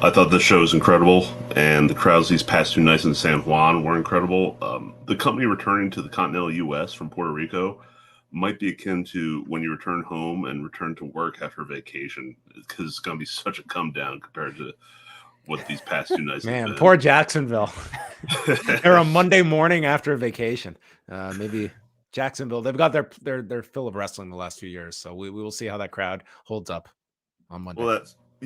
I thought the show was incredible, and the crowds these past 2 nights in San Juan were incredible. The company returning to the continental U.S. from Puerto Rico might be akin to when you return home and return to work after vacation, because it's going to be such a come down compared to what these past 2 nights. Man, poor Jacksonville. They're a Monday morning after a vacation. Maybe Jacksonville. They've got their fill of wrestling the last few years, so we will see how that crowd holds up on Monday. Well,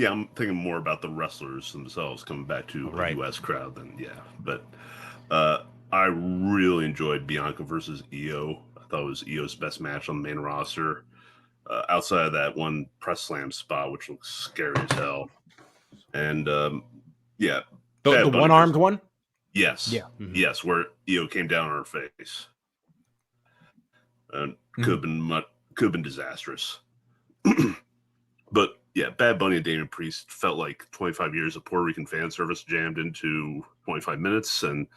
I'm thinking more about the wrestlers themselves coming back to a U.S. crowd than But I really enjoyed Bianca versus IYO. I thought it was IYO's best match on the main roster. Outside of that one press slam spot, which looks scary as hell. And the one-armed one? Yes. Yeah. Mm-hmm. Yes, where IYO came down on her face. And could have been disastrous. But yeah, Bad Bunny and Damian Priest felt like 25 years of Puerto Rican fan service jammed into 25 minutes. And,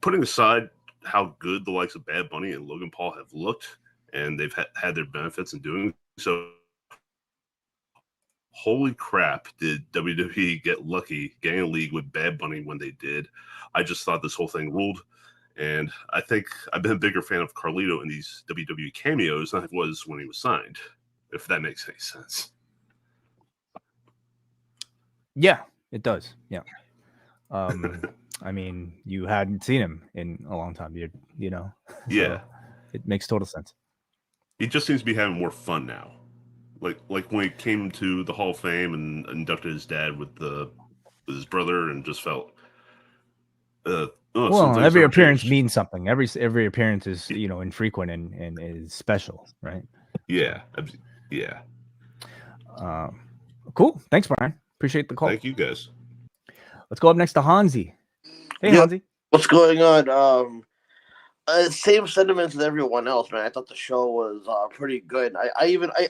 putting aside how good the likes of Bad Bunny and Logan Paul have looked, and they've had their benefits in doing so, holy crap, did WWE get lucky getting a league with Bad Bunny when they did. I just thought this whole thing ruled. And I think I've been a bigger fan of Carlito in these WWE cameos than I was when he was signed, if that makes any sense. Yeah, it does. Yeah. I mean, you hadn't seen him in a long time. So it makes total sense. He just seems to be having more fun now. Like when he came to the Hall of Fame and inducted his dad with his brother, and just felt. Every appearance means something. Every appearance is infrequent and is special, right? Yeah. Cool. Thanks, Brian. Appreciate the call. Thank you, guys. Let's go up next to Hansi. Hey, Hansi. What's going on? Same sentiments as everyone else, man. I thought the show was pretty good. I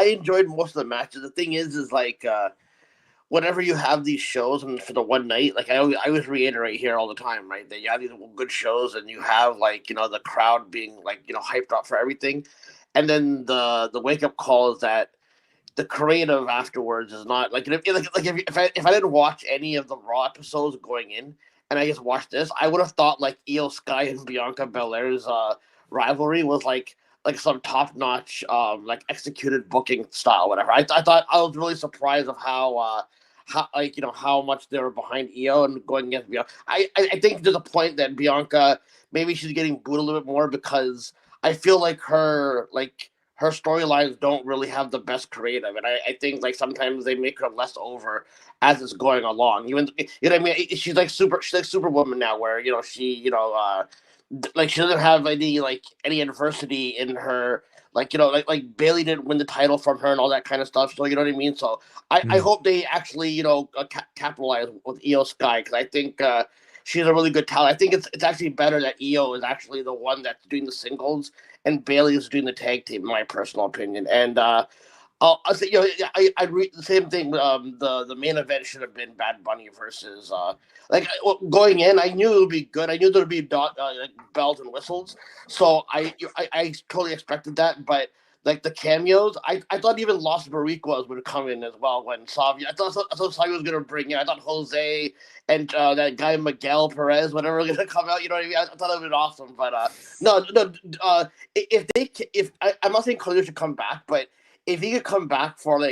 enjoyed most of the matches. The thing is like whenever you have these shows and for the one night, like I always reiterate here all the time, right? That you have these good shows and you have the crowd being hyped up for everything, and then the wake up call is that the creative afterwards is not if I didn't watch any of the Raw episodes going in, and I just watched this, I would have thought IYO SKY and Bianca Belair's rivalry was like some top notch executed booking style, whatever. I thought I was really surprised of how much they were behind IYO and going against Bianca. I think there's a point that Bianca, maybe she's getting booed a little bit more because I feel like her storylines don't really have the best creative, and I think sometimes they make her less over as it's going along. Even what I mean, she's like Superwoman now, where she she doesn't have any adversity in her. Like Bailey didn't win the title from her and all that kind of stuff. So you know what I mean. So I hope they actually capitalize with IYO SKY, because I think she's a really good talent. I think it's actually better that IYO is actually the one that's doing the singles and Bailey is doing the tag team, in my personal opinion. And I'll say I read the same thing. The main event should have been Bad Bunny versus going in. I knew it would be good. I knew there would be bells and whistles. So I totally expected that. But the cameos, I thought even Los Boricuas would come in as well when Savio. I thought Savio was gonna bring in. I thought Jose and that guy Miguel Perez, whatever, were gonna come out. You know what I mean? I thought it would be awesome. But no. If I'm not saying Cody should come back, but if he could come back for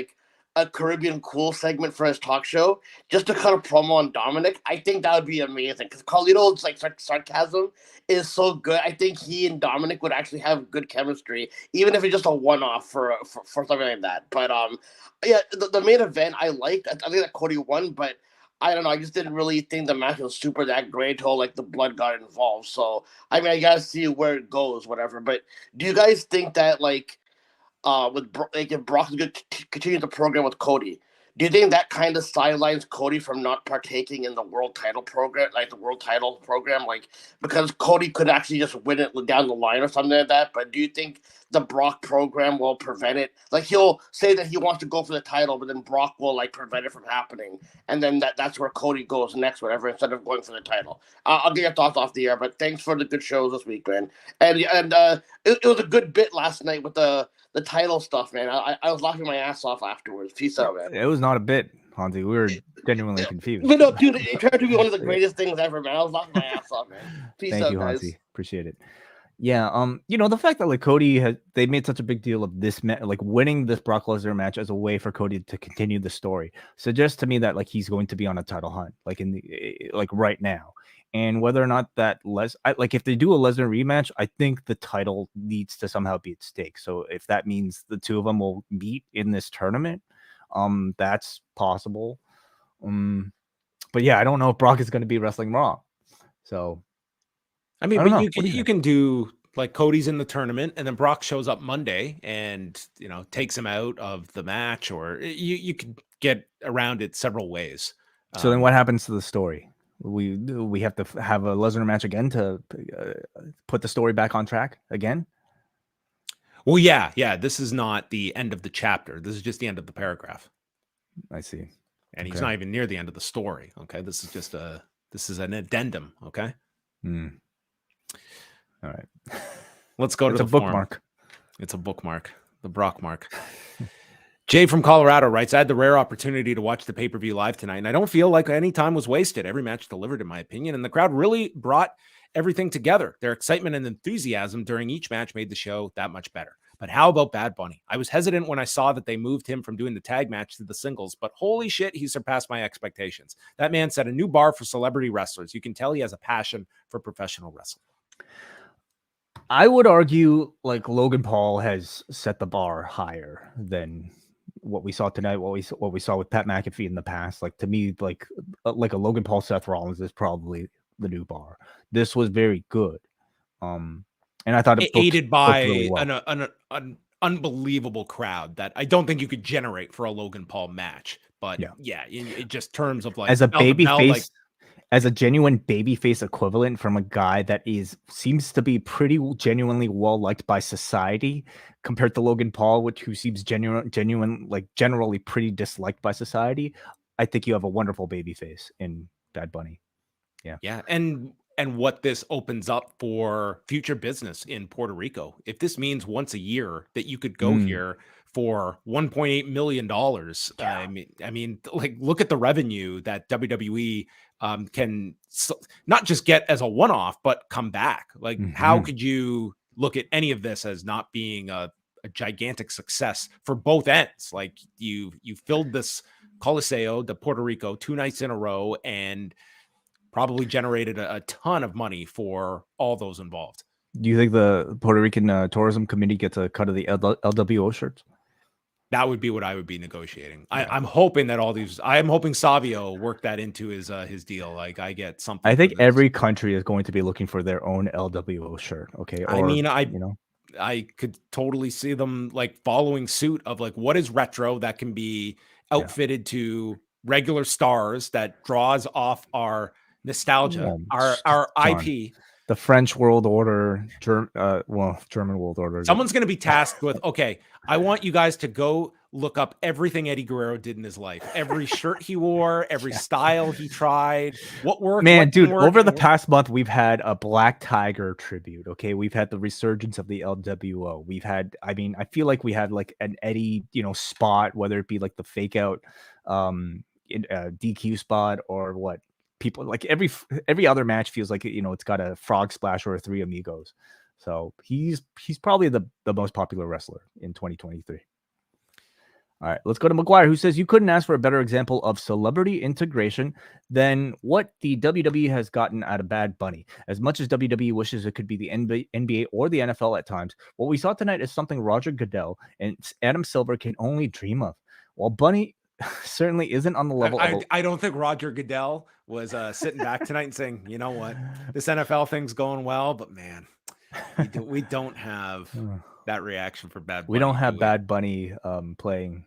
a Caribbean Cool segment for his talk show, just to kind of promo on Dominic, I think that would be amazing. Because Carlito's sarcasm is so good. I think he and Dominic would actually have good chemistry, even if it's just a one-off for something like that. But the main event I liked. I think that Cody won, but I don't know. I just didn't really think the match was super that great until the blood got involved. So I mean, I gotta see where it goes, whatever. But do you guys think that if Brock is going to continue the program with Cody, do you think that kind of sidelines Cody from not partaking in the world title program, because Cody could actually just win it down the line or something like that? But do you think the Brock program will prevent it? He'll say that he wants to go for the title, but then Brock will prevent it from happening, and then that's where Cody goes next, whatever, instead of going for the title. I'll get your thoughts off the air, but thanks for the good shows this week, man. And it was a good bit last night with the title stuff, man. I was laughing my ass off afterwards. Peace out, man. It was not a bit, Hansi. We were genuinely confused. But no, dude, it turned out to be one of the greatest things ever, man. I was laughing my ass off, man. Peace out, Thank you, guys. Hansi. Appreciate it. Yeah, the fact that like they made such a big deal of this like winning this Brock Lesnar match as a way for Cody to continue the story suggests to me that like he's going to be on a title hunt like like right now. And whether or not that like if they do a Lesnar rematch, I think the title needs to somehow be at stake. So if that means the two of them will meet in this tournament, that's possible. But yeah, I don't know if Brock is going to be wrestling Raw. So I mean, I don't but know. you can do like Cody's in the tournament and then Brock shows up Monday and takes him out of the match, or you could get around it several ways. So then what happens to the story? We have to have a Lesnar match again to put the story back on track again? Well, yeah. This is not the end of the chapter. This is just the end of the paragraph. I see. And he's not even near the end of the story. Okay. This is an addendum. Okay. All right. Let's go to the bookmark. Forum. It's a bookmark. The Brock mark. Jay from Colorado writes, I had the rare opportunity to watch the pay-per-view live tonight, and I don't feel like any time was wasted. Every match delivered, in my opinion, and the crowd really brought everything together. Their excitement and enthusiasm during each match made the show that much better. But how about Bad Bunny? I was hesitant when I saw that they moved him from doing the tag match to the singles, but holy shit, he surpassed my expectations. That man set a new bar for celebrity wrestlers. You can tell he has a passion for professional wrestling. I would argue like Logan Paul has set the bar higher than what we saw tonight, what we saw with Pat McAfee in the past. Like to me, like a Logan Paul Seth Rollins is probably the new bar. This was very good. And I thought it aided by really well. an unbelievable crowd that I don't think you could generate for a Logan Paul match. But yeah, in just terms of like as a baby face, like, as a genuine babyface equivalent from a guy that seems to be pretty genuinely well liked by society compared to Logan Paul, who seems genuine, like generally pretty disliked by society. I think you have a wonderful babyface in Bad Bunny. Yeah. And what this opens up for future business in Puerto Rico. If this means once a year that you could go here for $1.8 million, I mean, like look at the revenue that WWE can not just get as a one-off, but come back. Like how could you look at any of this as not being a gigantic success for both ends? Like you filled this Coliseo de Puerto Rico 2 nights in a row and probably generated a ton of money for all those involved. Do you think the Puerto Rican tourism committee gets a cut of the LWO shirts? That would be what I would be negotiating. I'm hoping that I'm hoping Savio worked that into his deal. Like I get something. I think every country is going to be looking for their own LWO shirt. Okay. I could totally see them like following suit of like, what is retro that can be outfitted to regular stars that draws off our nostalgia, our IP. The French World Order, German World Order. Someone's going to be tasked with, okay, I want you guys to go look up everything Eddie Guerrero did in his life. Every shirt he wore, every style he tried, what worked. Man, dude, over the past month, we've had a Black Tiger tribute, okay? We've had the resurgence of the LWO. We've had, I feel like we had like an Eddie, spot, whether it be like the fake out DQ spot or what. People like every other match feels like it's got a frog splash or a Three Amigos, so he's probably the most popular wrestler in 2023. All right, let's go to McGuire, who says you couldn't ask for a better example of celebrity integration than what the WWE has gotten out of Bad Bunny. As much as WWE wishes it could be the NBA or the NFL at times, what we saw tonight is something Roger Goodell and Adam Silver can only dream of. While Bunny certainly isn't on the level. I don't think Roger Goodell was sitting back tonight and saying, you know what, this NFL thing's going well, but man, we don't have that reaction for Bad Bunny. We don't have Bad Bunny playing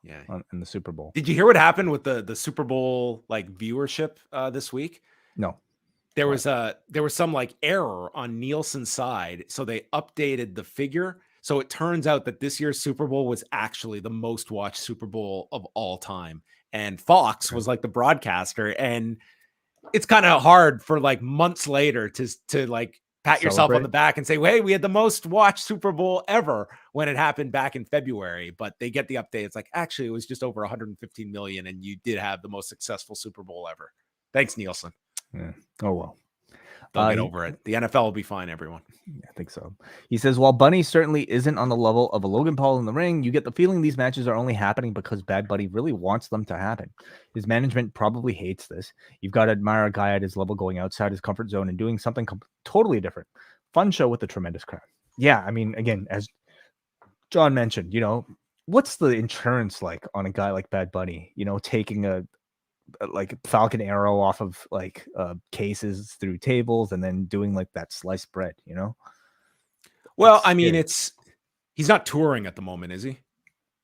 in the Super Bowl. Did you hear what happened with the Super Bowl like viewership this week? No. There was some like error on Nielsen's side, so they updated the figure. So it turns out that this year's Super Bowl was actually the most watched Super Bowl of all time. And Fox was like the broadcaster. And it's kind of hard for like months later to like pat yourself on the back and say, well, hey, we had the most watched Super Bowl ever when it happened back in February. But they get the update. It's like, actually, it was just over 115 million. And you did have the most successful Super Bowl ever. Thanks, Nielsen. Yeah. Oh, well. They'll get over it. The NFL will be fine, everyone. I think so. He says, while Bunny certainly isn't on the level of a Logan Paul in the ring, you get the feeling these matches are only happening because Bad Bunny really wants them to happen. His management probably hates this. You've got to admire a guy at his level going outside his comfort zone and doing something totally different. Fun show with a tremendous crowd. Yeah, I mean, again, as John mentioned, what's the insurance like on a guy like Bad Bunny, taking a like Falcon Arrow off of like cases through tables and then doing like that sliced bread, Well, I mean, he's not touring at the moment, is he?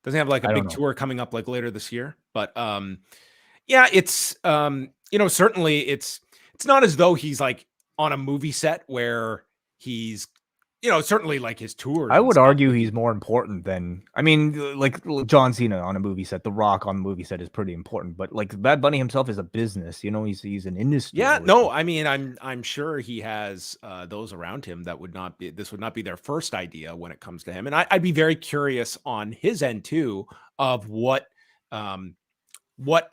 Doesn't have like a big know. tour coming up like later this year, but yeah, it's certainly it's not as though he's like on a movie set where he's certainly like his tours. I would argue he's more important than, I mean, like John Cena on a movie set, The Rock on a movie set is pretty important, but like Bad Bunny himself is a business, he's an industry. Yeah, no, I mean, I'm sure he has those around him that this would not be their first idea when it comes to him. And I'd be very curious on his end too of what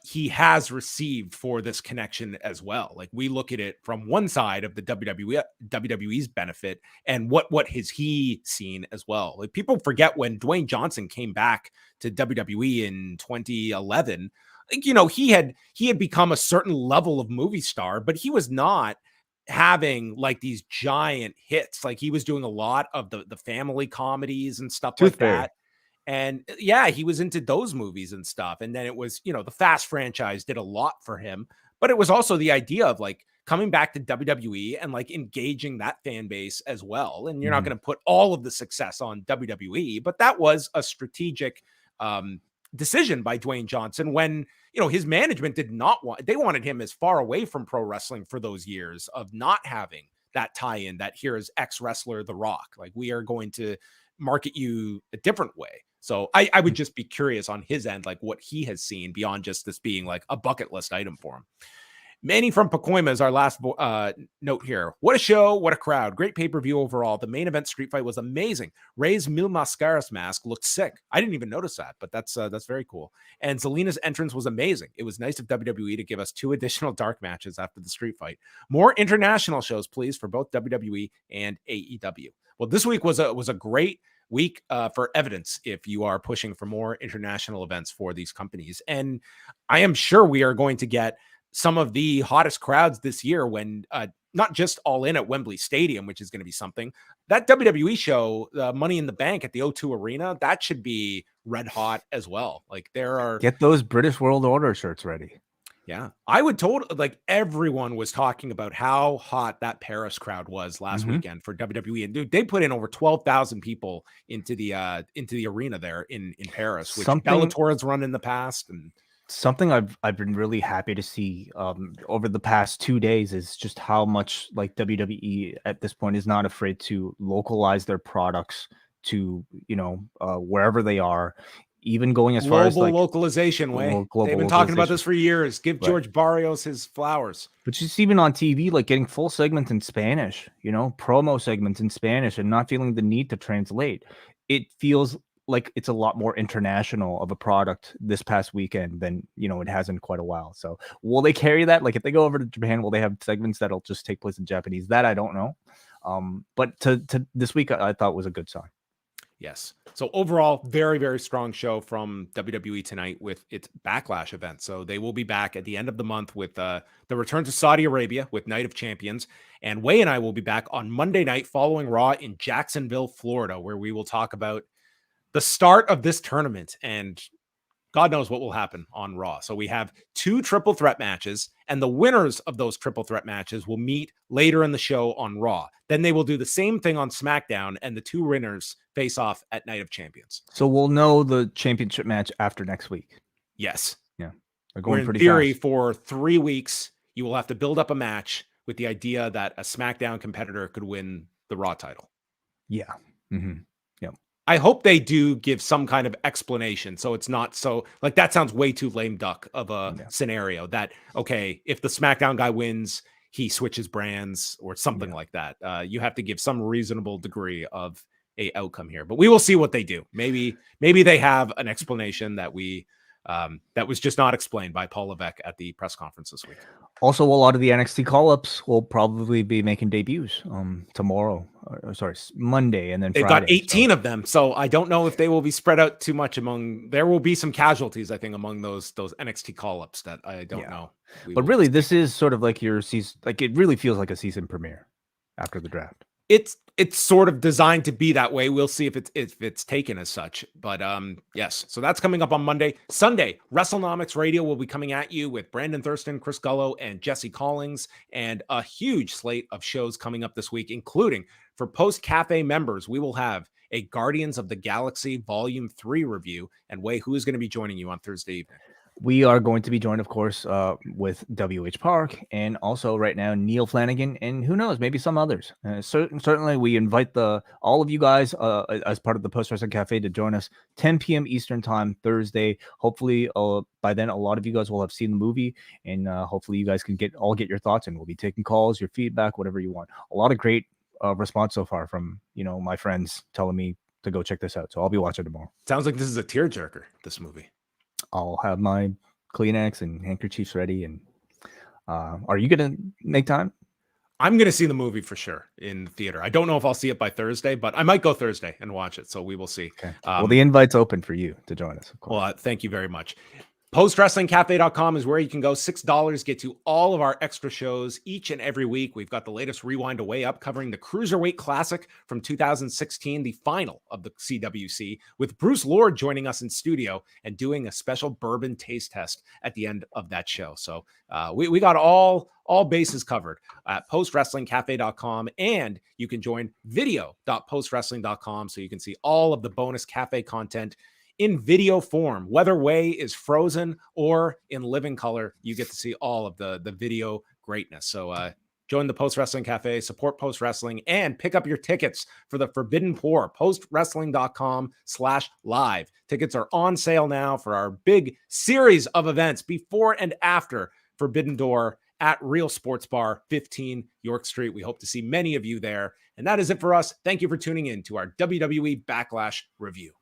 he has received for this connection as well. Like we look at it from one side of the WWE's benefit and what has he seen as well. Like people forget when Dwayne Johnson came back to WWE in 2011, he had become a certain level of movie star, but he was not having like these giant hits. Like he was doing a lot of the family comedies and stuff like that. And yeah, he was into those movies and stuff. And then it was, the Fast franchise did a lot for him, but it was also the idea of like coming back to WWE and like engaging that fan base as well. And you're not going to put all of the success on WWE, but that was a strategic decision by Dwayne Johnson when, his management did not they wanted him as far away from pro wrestling for those years of not having that tie-in that here is ex-wrestler The Rock. Like we are going to market you a different way. So I would just be curious on his end, like what he has seen beyond just this being like a bucket list item for him. Manny from Pacoima is our last note here. What a show. What a crowd. Great pay-per-view overall. The main event street fight was amazing. Ray's Mil Mascaras mask looked sick. I didn't even notice that, but that's very cool. And Zelina's entrance was amazing. It was nice of WWE to give us 2 additional dark matches after the street fight. More international shows, please, for both WWE and AEW. Well, this week was a great week for evidence if you are pushing for more international events for these companies. And I am sure we are going to get some of the hottest crowds this year when not just All In at Wembley Stadium, which is going to be something. That WWE show, Money in the Bank at the O2 Arena, that should be red hot as well. Like get those British World Order shirts ready. Yeah, I would like everyone was talking about how hot that Paris crowd was last weekend for WWE, and dude, they put in over 12,000 people into the arena there in Paris, which Bellator has run in the past. And something I've been really happy to see over the past 2 days is just how much like WWE at this point is not afraid to localize their products to wherever they are. Even going as far as like localization way. They've been talking about this for years. Give George Barrios his flowers. But just even on TV, like getting full segments in Spanish, promo segments in Spanish and not feeling the need to translate. It feels like it's a lot more international of a product this past weekend than, it has in quite a while. So will they carry that? Like if they go over to Japan, will they have segments that'll just take place in Japanese? That I don't know. But to this week, I thought was a good sign. Yes. So overall, very, very strong show from WWE tonight with its Backlash event. So they will be back at the end of the month with the return to Saudi Arabia with Night of Champions. And Way and I will be back on Monday night following Raw in Jacksonville, Florida, where we will talk about the start of this tournament and God knows what will happen on Raw. So we have 2 triple threat matches, and the winners of those triple threat matches will meet later in the show on Raw. Then they will do the same thing on SmackDown, and the 2 winners face off at Night of Champions. So we'll know the championship match after next week. Yes. Yeah. We're in theory fast. For 3 weeks, you will have to build up a match with the idea that a SmackDown competitor could win the Raw title. Yeah. Mm-hmm. I hope they do give some kind of explanation. So it's not so like that sounds way too lame duck of a scenario that, okay, if the SmackDown guy wins, he switches brands or something like that. You have to give some reasonable degree of a outcome here, but we will see what they do. Maybe they have an explanation that we that was just not explained by Paul Levesque at the press conference this week. Also, a lot of the NXT call-ups will probably be making debuts tomorrow. Monday, and then they've Friday, got 18 of them. So I don't know if they will be spread out too much among. There will be some casualties, I think, among those NXT call-ups that I don't know. But really, this is sort of like your season. Like, it really feels like a season premiere after the draft. It's sort of designed to be that way. We'll see if it's taken as such. But yes, so that's coming up on Monday. Sunday, WrestleNomics Radio will be coming at you with Brandon Thurston, Chris Gullo, and Jesse Collins, and a huge slate of shows coming up this week, including for Post Cafe members, we will have a Guardians of the Galaxy Volume 3 review. And Wei, who is going to be joining you on Thursday evening? We are going to be joined, of course, with WH Park, and also right now Neil Flanagan, and who knows, maybe some others. Certainly, we invite all of you guys as part of the Post Wrestling Cafe to join us 10 p.m. Eastern Time Thursday. Hopefully, by then, a lot of you guys will have seen the movie, and hopefully, you guys can get your thoughts, and we'll be taking calls, your feedback, whatever you want. A lot of great response so far from my friends telling me to go check this out. So I'll be watching tomorrow. Sounds like this is a tearjerker, this movie. I'll have my Kleenex and handkerchiefs ready. And are you going to make time? I'm going to see the movie for sure in the theater. I don't know if I'll see it by Thursday, but I might go Thursday and watch it. So we will see. Okay. Well, the invite's open for you to join us. Of course. Well, thank you very much. PostWrestlingCafe.com is where you can go. $6 get you all of our extra shows each and every week. We've got the latest Rewind Away Up covering the Cruiserweight Classic from 2016, the final of the CWC, with Bruce Lord joining us in studio and doing a special bourbon taste test at the end of that show. So we got all bases covered at postwrestlingcafe.com, and you can join video.postwrestling.com so you can see all of the bonus cafe content in video form, whether Wei is frozen or in living color. You get to see all of the video greatness. So join the Post Wrestling Cafe, support Post Wrestling, and pick up your tickets for the Forbidden Pour, postwrestling.com/live. Tickets are on sale now for our big series of events before and after Forbidden Door at Real Sports Bar, 15 York Street. We hope to see many of you there. And that is it for us. Thank you for tuning in to our WWE Backlash review.